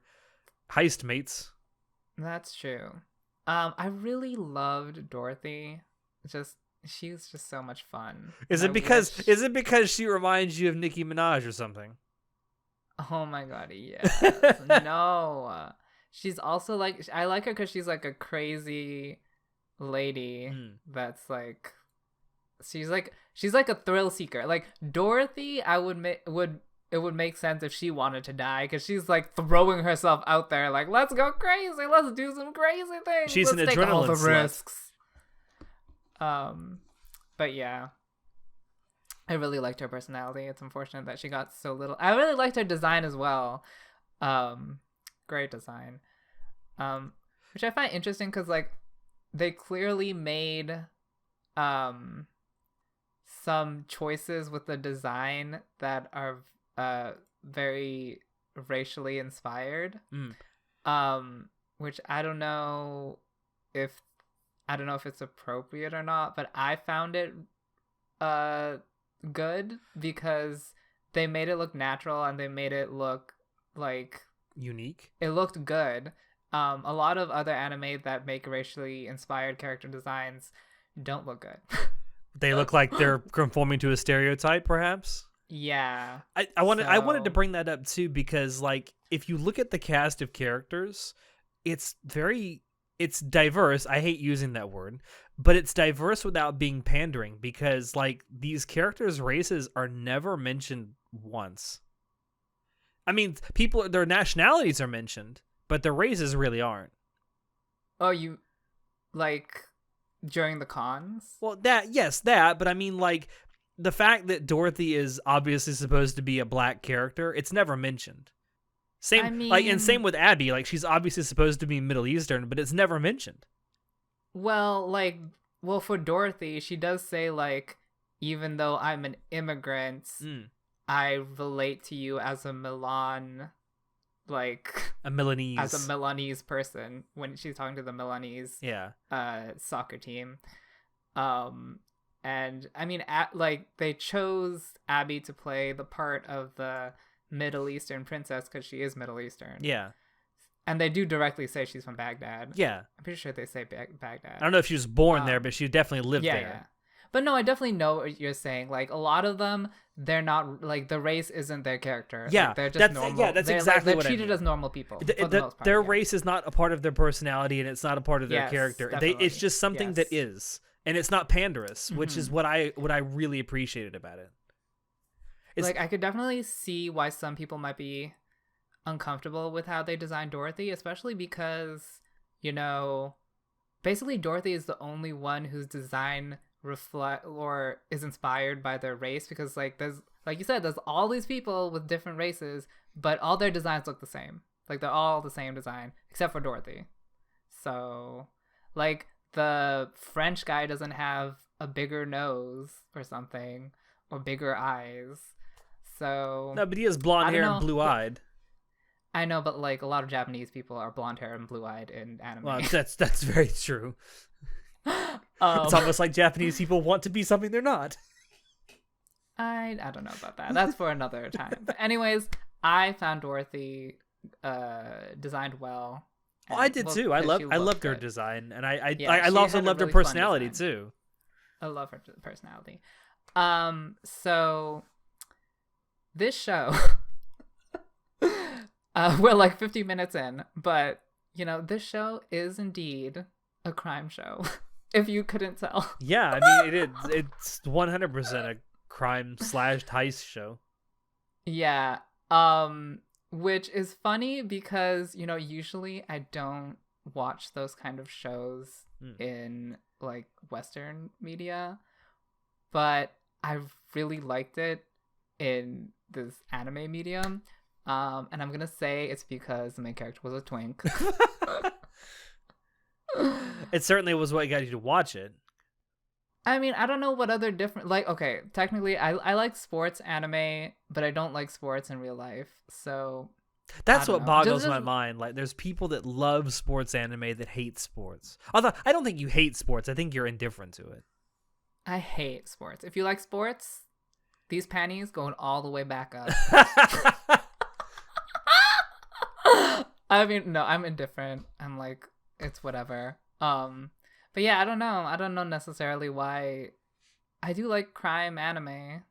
heist mates. That's true. I really loved Dorothy. She's just so much fun. Is it because she reminds you of Nicki Minaj or something? Oh my god, yes. No. She's also like, I like her because she's like a crazy lady that's like, She's like a thrill seeker. Like Dorothy, it would make sense if she wanted to die because she's like throwing herself out there, like let's go crazy, let's do some crazy things. She's let's an take adrenaline all the slut. risks. But yeah, I really liked her personality. It's unfortunate that she got so little. I really liked her design as well. Great design. Which I find interesting because like they clearly made some choices with the design that are very racially inspired. Which I don't know if it's appropriate or not, but I found it good because they made it look natural and they made it look like unique. It looked good. A lot of other anime that make racially inspired character designs don't look good. They look like they're conforming to a stereotype, perhaps. Yeah. I wanted to bring that up too because like if you look at the cast of characters, it's diverse. I hate using that word, but it's diverse without being pandering because like these characters' races are never mentioned once. I mean, their nationalities are mentioned, but their races really aren't. Oh, you like during the cons? Well, but I mean like the fact that Dorothy is obviously supposed to be a black character, it's never mentioned. Same with Abby, like she's obviously supposed to be Middle Eastern, but it's never mentioned. Well, for Dorothy, she does say like, even though I'm an immigrant, I relate to you as a Milanese person when she's talking to the Milanese soccer team. And I mean, they chose Abby to play the part of the Middle Eastern princess because she is Middle Eastern. Yeah. And they do directly say she's from Baghdad. Yeah. I'm pretty sure they say Baghdad. I don't know if she was born there, but she definitely lived there. Yeah. But no, I definitely know what you're saying. Like, a lot of them, they're not, like, the race isn't their character. Yeah. Like, they're just normal. Yeah, that's exactly what I mean. They're treated as normal people. Their race is not a part of their personality, and it's not a part of their character. It's just something that is. And it's not panderous, which is what I really appreciated about it. Like, I could definitely see why some people might be uncomfortable with how they designed Dorothy, especially because, you know, basically Dorothy is the only one whose design reflect or is inspired by their race, because like there's, like you said, there's all these people with different races, but all their designs look the same. Like they're all the same design except for Dorothy. So like the French guy doesn't have a bigger nose or something, or bigger eyes. So no, but he has blonde hair and blue-eyed. I know, but like a lot of Japanese people are blonde hair and blue-eyed in anime. Well, that's very true. It's almost like Japanese people want to be something they're not. I don't know about that. That's for another time. But anyways, I found Dorothy designed well. Oh, I did too. I loved her design, and I also loved her personality too. I love her personality. So this show, we're like 50 minutes in, but you know, this show is indeed a crime show, if you couldn't tell. Yeah, I mean, it's 100% a crime / heist show. Yeah. Which is funny because, you know, usually I don't watch those kind of shows in like Western media, but I really liked it in this anime medium. And I'm gonna say it's because the main character was a twink. It certainly was what got you to watch it. I mean, I don't know what other different, like, okay, technically I like sports anime, but I don't like sports in real life, so that's what boggles my mind. Like, there's people that love sports anime that hate sports. Although I don't think you hate sports, I think you're indifferent to it. I hate sports. If you like sports, these panties going all the way back up. I mean, no, I'm indifferent. I'm like, it's whatever. But yeah, I don't know necessarily why. I do like crime anime.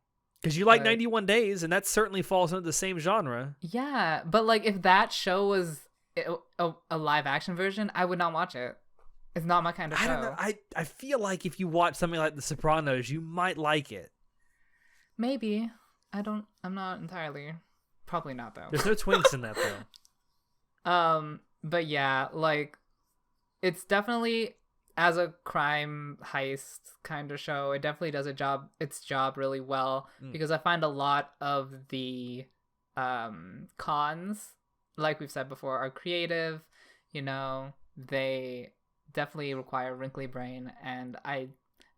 Because you like 91 Days, and that certainly falls into the same genre. Yeah, but like if that show was a live action version, I would not watch it. It's not my kind of show. I don't know. I feel like if you watch something like The Sopranos, you might like it. Maybe. I'm not entirely. Probably not though. There's no twinks in that though. But yeah, like it's definitely, as a crime heist kind of show, it definitely does its job really well, because I find a lot of the cons, like we've said before, are creative. They definitely require wrinkly brain, and I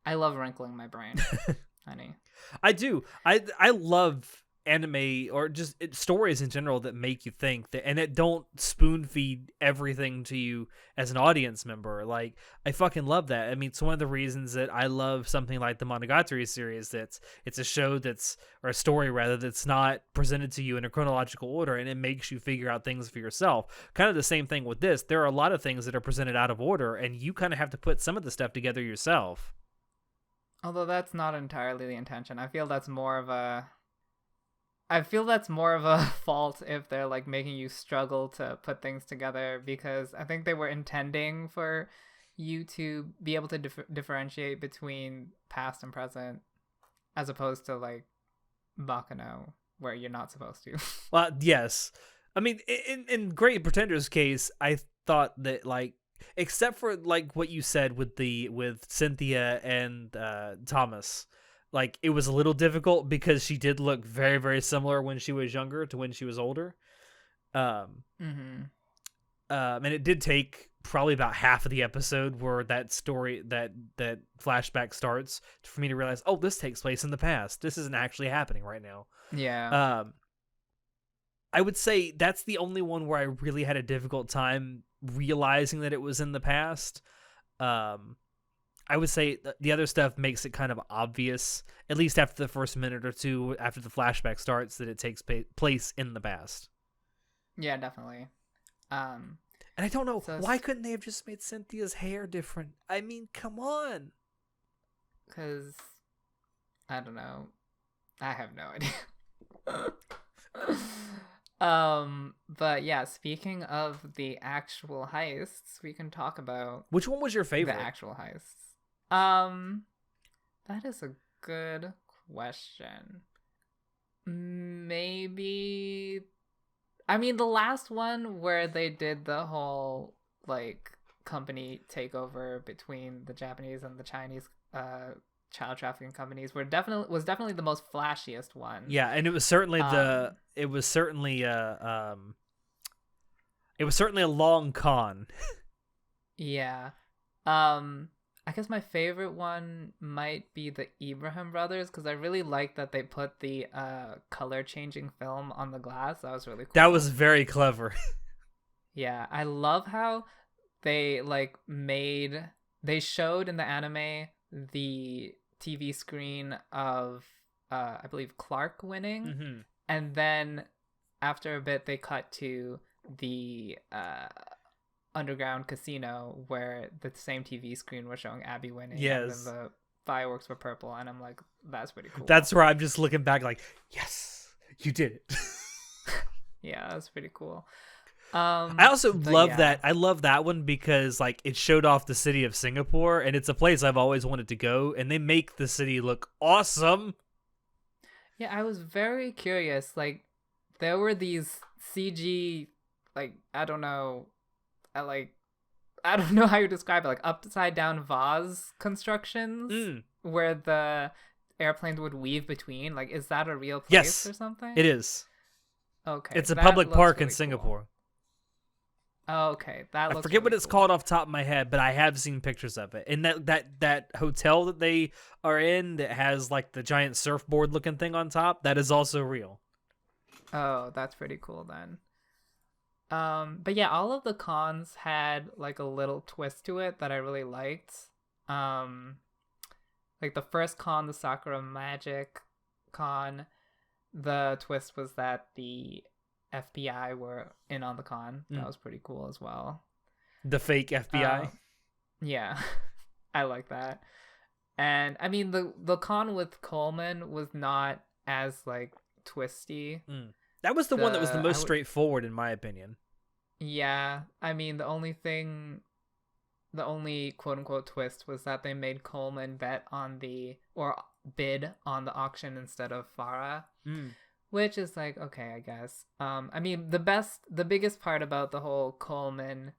love wrinkling my brain. Honey, I do. I love anime, or just stories in general, that make you think, that and that don't spoon feed everything to you as an audience member. Like, I fucking love that. I mean, it's one of the reasons that I love something like the Monogatari series. It's a show or a story rather, that's not presented to you in a chronological order, and it makes you figure out things for yourself. Kind of the same thing with this. There are a lot of things that are presented out of order, and you kind of have to put some of the stuff together yourself. Although that's not entirely the intention. I feel that's more of a fault if they're like making you struggle to put things together, because I think they were intending for you to be able to differentiate between past and present, as opposed to like Baccano, where you're not supposed to. Well, yes. I mean, in Great Pretender's case, I thought that, like, except for like what you said with Cynthia and Thomas, like, it was a little difficult because she did look very, very similar when she was younger to when she was older. And it did take probably about half of the episode where that story, that flashback starts, for me to realize, oh, this takes place in the past. This isn't actually happening right now. Yeah. I would say that's the only one where I really had a difficult time realizing that it was in the past. I would say the other stuff makes it kind of obvious, at least after the first minute or two after the flashback starts, that it takes place in the past. Yeah, definitely. And I don't know, why couldn't they have just made Cynthia's hair different? I mean, come on. Because, I don't know. I have no idea. But yeah, speaking of the actual heists, we can talk about... Which one was your favorite? The actual heists. That is a good question. Maybe... I mean, the last one where they did the whole, like, company takeover between the Japanese and the Chinese child trafficking companies was definitely the most flashiest one. Yeah, and it was certainly it was certainly a long con. Yeah. I guess my favorite one might be the Ibrahim brothers, because I really like that they put the color changing film on the glass. That was really cool. That was very clever. Yeah, I love how they they showed in the anime the TV screen of I believe Clark winning, and then after a bit they cut to the underground casino where the same TV screen was showing Abby winning. Yes. And then the fireworks were purple, and I'm like, that's pretty cool. That's where I'm just looking back like, yes, you did it. Yeah, that's pretty cool. I also love that. I love that one because, like, it showed off the city of Singapore, and it's a place I've always wanted to go, and they make the city look awesome. Yeah, I was very curious. Like, there were these CG, like, I don't know how you describe it, like upside down vase constructions where the airplanes would weave between. Like, is that a real place or something? It is. Okay. It's a public park in Singapore. Cool. Oh, okay. That looks I forget really what it's called off the top of my head, but I have seen pictures of it. And that hotel that they are in that has like the giant surfboard looking thing on top, that is also real. Oh, that's pretty cool then. But yeah, all of the cons had like a little twist to it that I really liked. Like the first con, the Sakura Magic con, the twist was that the FBI were in on the con. That was pretty cool as well. The fake FBI? Yeah. I like that. And I mean the con with Coleman was not as like twisty. That was the one that was the most straightforward in my opinion. Yeah. I mean the only quote unquote twist was that they made Coleman bet on bid on the auction instead of Farah. Mm. Which is like, okay, I guess. I mean, the biggest part about the whole Coleman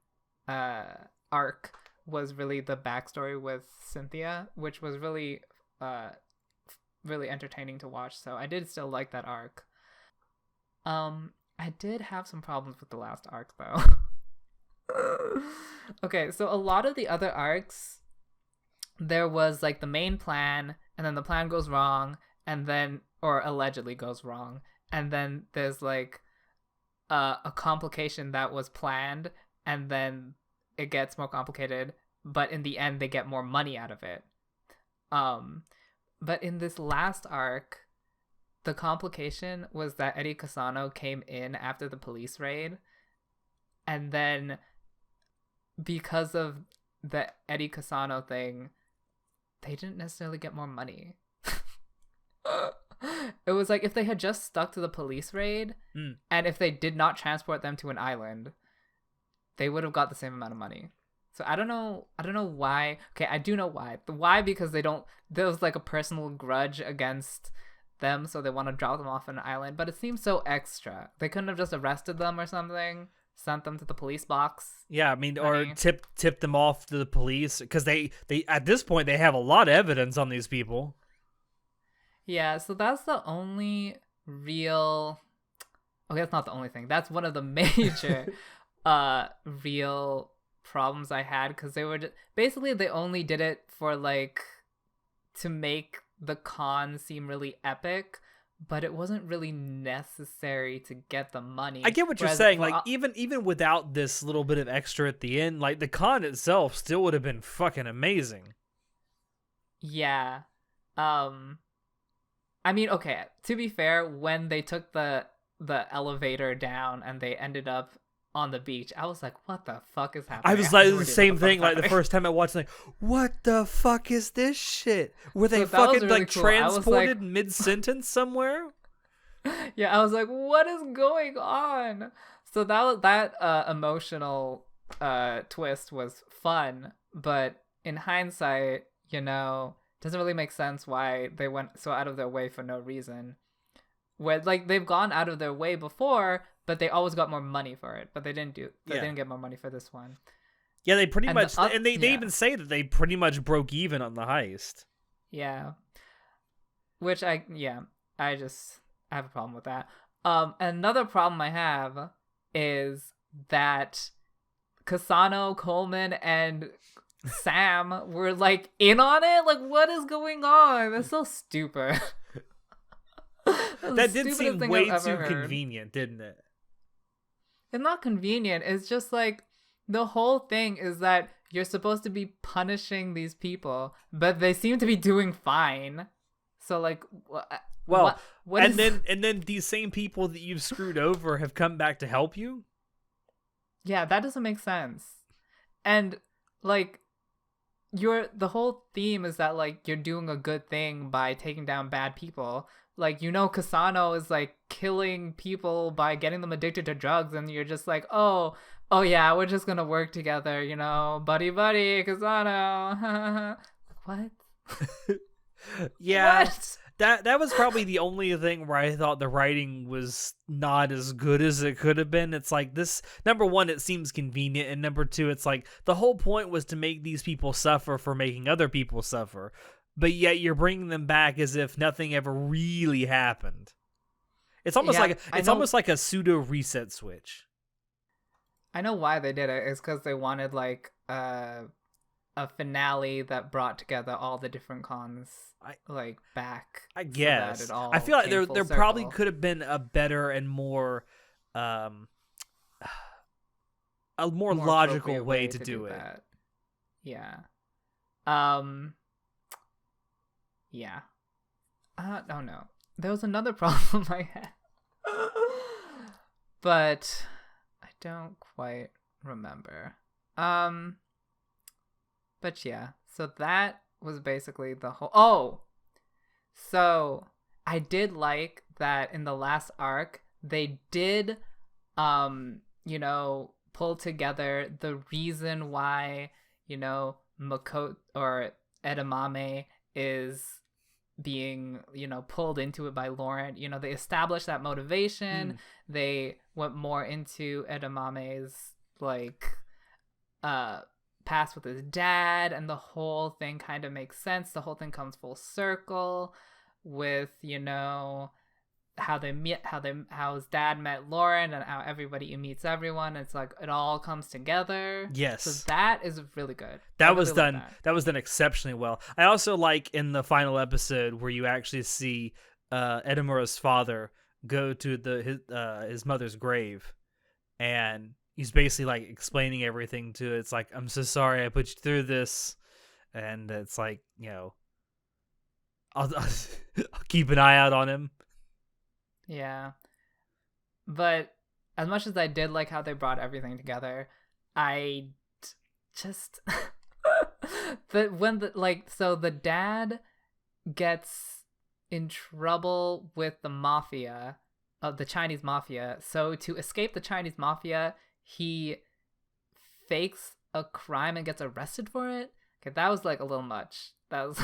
arc was really the backstory with Cynthia, which was really really entertaining to watch. So I did still like that arc. I did have some problems with the last arc though. Okay, so a lot of the other arcs, there was like the main plan, and then the plan goes wrong, and then, or allegedly goes wrong, and then there's like a complication that was planned, and then it gets more complicated, but in the end they get more money out of it. But in this last arc, the complication was that Eddie Cassano came in after the police raid, and then because of the Eddie Cassano thing, they didn't necessarily get more money. It was like if they had just stuck to the police raid, and if they did not transport them to an island, they would have got the same amount of money. So I don't know why. Okay, I do know why. The why, because there was like a personal grudge against them, so they want to drop them off an island, but it seems so extra. They couldn't have just arrested them or something, sent them to the police box. Yeah, I mean, or tip them off to the police, because they at this point they have a lot of evidence on these people. Yeah, so that's the only real. Okay, that's not the only thing. That's one of the major real problems I had, because they were basically, they only did it for like to make the con seem really epic, but it wasn't really necessary to get the money. I get what you're saying. Like even without this little bit of extra at the end, like the con itself still would have been fucking amazing. Yeah. I mean, okay, to be fair, when they took the elevator down and they ended up on the beach, I was like, what the fuck is happening? I was like the same thing, like the first time I watched, like, what the fuck is this shit? Were they fucking really like cool. Transported mid-sentence somewhere? Yeah, I was like, what is going on? So that emotional twist was fun, but in hindsight, doesn't really make sense why they went so out of their way for no reason. Where like they've gone out of their way before, but they always got more money for it. But they didn't get more money for this one. Yeah, they pretty much, and they even say that they pretty much broke even on the heist. Yeah, which I have a problem with that. Another problem I have is that Cassano, Coleman, and Sam were like in on it. Like, what is going on? That's so stupid. That did seem way too convenient, didn't it? It's not convenient. It's just like the whole thing is that you're supposed to be punishing these people, but they seem to be doing fine. So like, and then these same people that you've screwed over have come back to help you. Yeah, that doesn't make sense. And like, the whole theme is that like you're doing a good thing by taking down bad people. Like, Cassano is like killing people by getting them addicted to drugs, and you're just like, oh yeah, we're just gonna work together, buddy, Cassano. What? Yeah. What? That was probably the only thing where I thought the writing was not as good as it could have been. It's like, this, number one, it seems convenient, and number two, it's like the whole point was to make these people suffer for making other people suffer, but yet you're bringing them back as if nothing ever really happened. It's almost almost like a pseudo reset switch. I know why they did it. It's because they wanted like a finale that brought together all the different cons back. I guess. So I feel like there probably could have been a better and more more logical way to do it. That. Yeah. Yeah. I don't know. There was another problem I had. But I don't quite remember. But yeah, so that was basically the whole... Oh! So, I did like that in the last arc, they did, pull together the reason why, Makoto or Edamame is being, pulled into it by Laurent. They established that motivation. They went more into Edamame's past with his dad, and the whole thing kind of makes sense. The whole thing comes full circle with, how his dad met Laurent and how everybody meets everyone. It's like it all comes together. Yes. So that is really good. That was done exceptionally well. I also like in the final episode where you actually see Edamura's father go to his mother's grave, and he's basically like explaining everything to it. It's like, I'm so sorry I put you through this, and it's like, I'll keep an eye out on him. Yeah. But as much as I did like how they brought everything together, I just the dad gets in trouble with the mafia, of the Chinese mafia. So to escape the Chinese mafia, he fakes a crime and gets arrested for it. Okay, that was like a little much. That was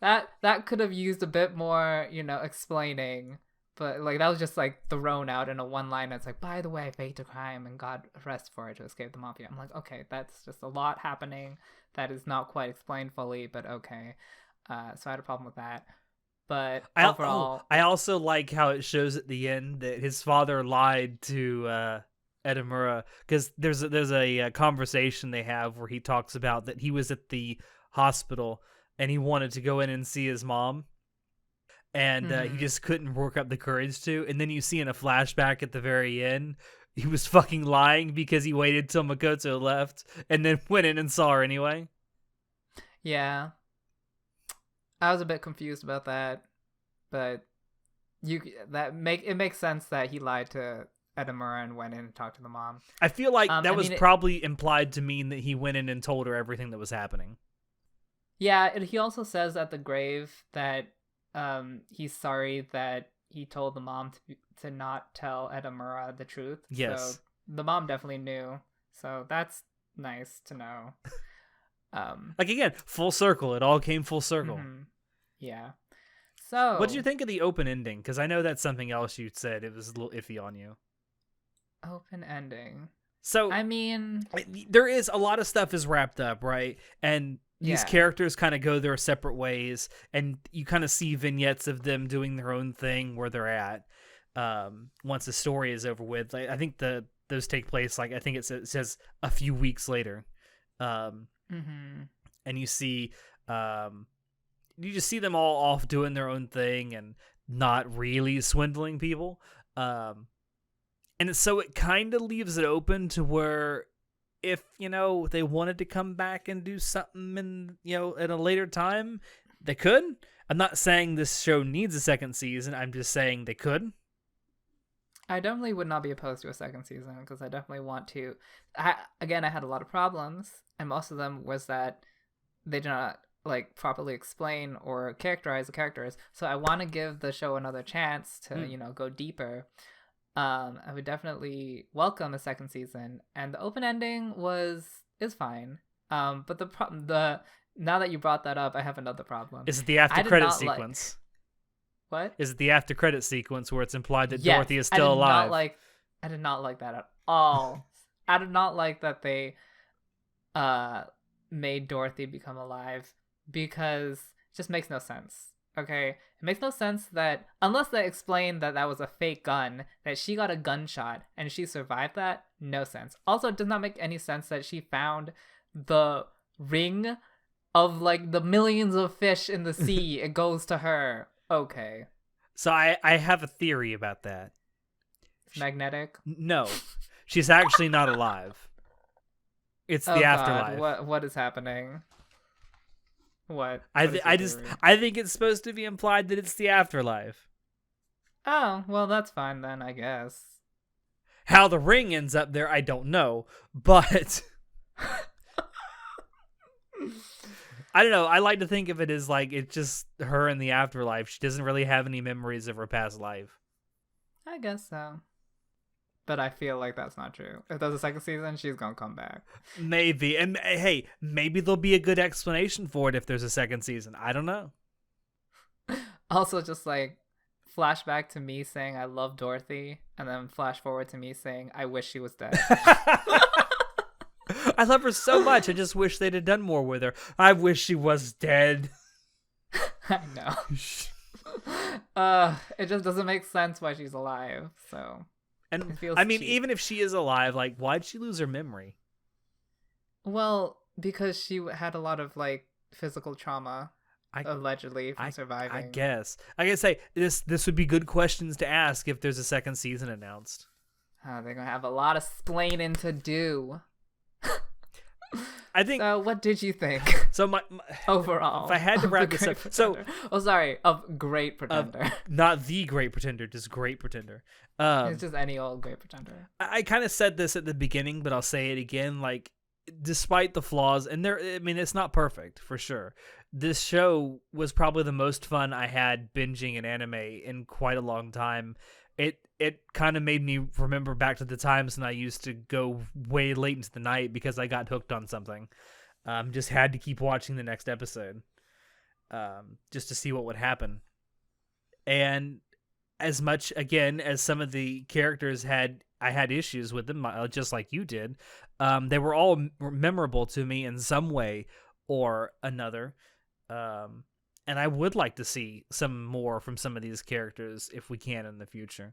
that could have used a bit more, explaining, but like that was just like thrown out in a one line. It's like, by the way, I faked a crime and got arrested for it to escape the mafia. I'm like, okay, that's just a lot happening that is not quite explained fully, but okay. So I had a problem with that. But overall, I also like how it shows at the end that his father lied to Edamura, because there's a conversation they have where he talks about that he was at the hospital and he wanted to go in and see his mom, and he just couldn't work up the courage to. And then you see in a flashback at the very end, he was fucking lying because he waited till Makoto left and then went in and saw her anyway. Yeah. I was a bit confused about that, but it makes sense that he lied to Edamura and went in and talked to the mom. I feel like that was probably implied to mean that he went in and told her everything that was happening. Yeah, he also says at the grave that he's sorry that he told the mom to not tell Edamura the truth. Yes. So the mom definitely knew. So that's nice to know. Like, again, full circle. It all came full circle. Mm-hmm. Yeah. So what did you think of the open ending? Because I know that's something else you said. It was a little iffy on you. Open ending. So, I mean, there is a lot of stuff is wrapped up, right? And these characters kind of go their separate ways, and you kind of see vignettes of them doing their own thing where they're at once the story is over with. Like, I think those take place, like, I think it says a few weeks later. And you see you just see them all off doing their own thing and not really swindling people, and so it kind of leaves it open to where if they wanted to come back and do something in at a later time, they could. I'm not saying this show needs a second season. I'm just saying they could. I definitely would not be opposed to a second season, because I definitely want to. I had a lot of problems, and most of them was that they did not properly explain or characterize the characters. So I want to give the show another chance to go deeper. I would definitely welcome a second season, and the open ending is fine. But now that you brought that up, I have another problem. Is it the after credit sequence? What? Is it the after credit sequence where it's implied that Dorothy is still alive? I did not like that at all. I did not like that they made Dorothy become alive, because it just makes no sense. Okay? It makes no sense that, unless they explain that was a fake gun, that she got a gunshot and she survived that, no sense. Also, it does not make any sense that she found the ring of the millions of fish in the sea. It goes to her. Okay. So I have a theory about that. It's magnetic? No. She's actually not alive. It's the afterlife. God. What is happening? What? I think it's supposed to be implied that it's the afterlife. Oh, well, that's fine then, I guess. How the ring ends up there, I don't know, but I don't know. I like to think of it as it's just her in the afterlife. She doesn't really have any memories of her past life. I guess so. But I feel like that's not true. If there's a second season, she's gonna come back. Maybe. And hey, maybe there'll be a good explanation for it if there's a second season. I don't know. Also, just like flashback to me saying I love Dorothy, and then flash forward to me saying I wish she was dead. I love her so much. I just wish they'd have done more with her. I wish she was dead. I know. It just doesn't make sense why she's alive. So, and I mean, cheap. Even if she is alive, like, why'd she lose her memory? Well, because she had a lot of like physical trauma, allegedly from surviving. I guess. I gotta say, this would be good questions to ask if there's a second season announced. They're gonna have a lot of splaining to do. I think. So, what did you think? So my overall, if I had to wrap this up, of Great Pretender, not the Great Pretender, just Great Pretender. It's just any old Great Pretender. I kind of said this at the beginning, but I'll say it again. Like, despite the flaws, and it's not perfect for sure. This show was probably the most fun I had binging an anime in quite a long time. It kind of made me remember back to the times when I used to go way late into the night because I got hooked on something. Just had to keep watching the next episode, just to see what would happen. And as much, again, as some of the characters I had issues with them, just like you did. They were all memorable to me in some way or another. And I would like to see some more from some of these characters if we can in the future.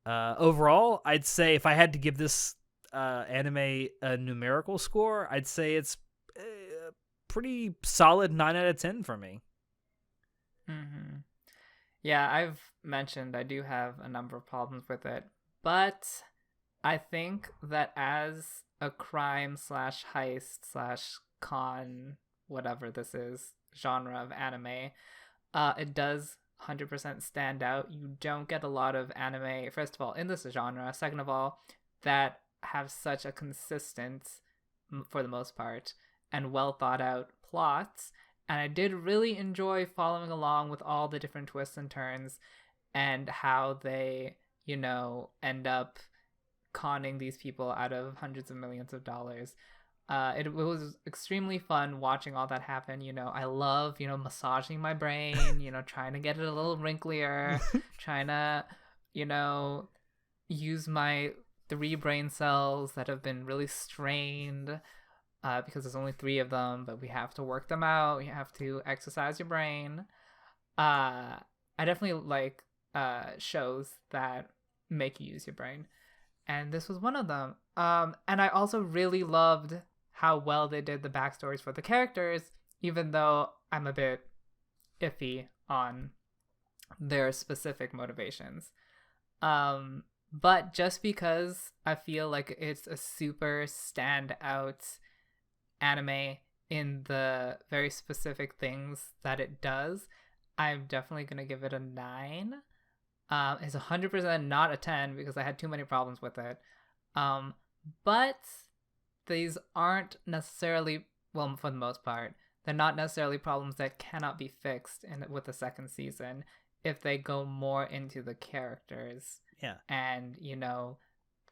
Overall, I'd say if I had to give this anime a numerical score, I'd say it's a pretty solid 9 out of 10 for me. Mm-hmm. Yeah, I've mentioned I do have a number of problems with it, but I think that as a crime / heist / con, whatever this is, genre of anime, it does 100% stand out. You don't get a lot of anime, first of all, in this genre, second of all, that have such a consistent, for the most part, and well thought out plots. And I did really enjoy following along with all the different twists and turns and how they, end up conning these people out of hundreds of millions of dollars. It was extremely fun watching all that happen. I love, massaging my brain, trying to get it a little wrinklier, trying to, use my 3 brain cells that have been really strained because there's only 3 of them, but we have to work them out. You have to exercise your brain. I definitely like shows that make you use your brain. And this was one of them. And I also really loved how well they did the backstories for the characters, even though I'm a bit iffy on their specific motivations. But just because I feel like it's a super standout anime in the very specific things that it does, I'm definitely going to give it a 9. It's 100% not a 10 because I had too many problems with it. But these aren't necessarily, well, for the most part, they're not necessarily problems that cannot be fixed with the second season if they go more into the characters. Yeah. And,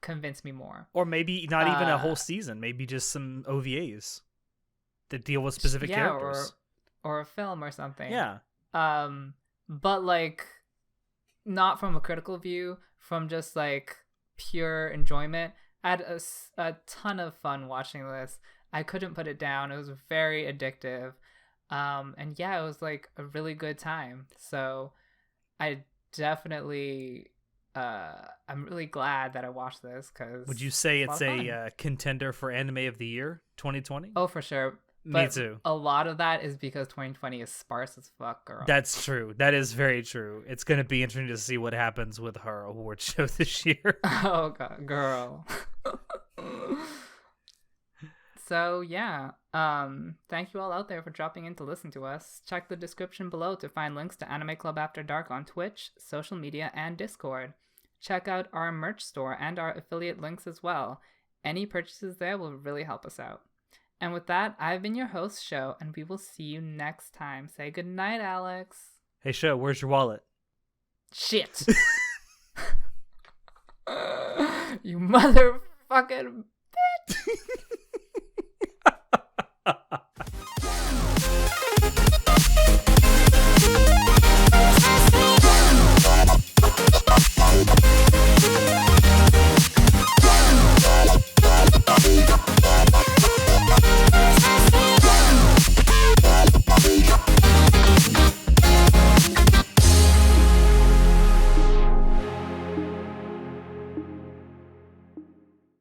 convince me more. Or maybe not even a whole season, maybe just some OVAs that deal with specific characters. Or a film or something. Yeah. But, like, not from a critical view, from just, like, pure enjoyment. I had a ton of fun watching this. I couldn't put it down. It was very addictive. And yeah, it was like a really good time. So I definitely, I'm really glad that I watched this because. Would you say it's a contender for Anime of the Year 2020? Oh, for sure. Me too. A lot of that is because 2020 is sparse as fuck, girl. That's true. That is very true. It's going to be interesting to see what happens with her award show this year. Oh, God, girl. So, yeah. Thank you all out there for dropping in to listen to us. Check the description below to find links to Anime Club After Dark on Twitch, social media, and Discord. Check out our merch store and our affiliate links as well. Any purchases there will really help us out. And with that, I've been your host, Sho, and we will see you next time. Say goodnight, Alex. Hey, Sho, where's your wallet? Shit. You motherfucking bitch.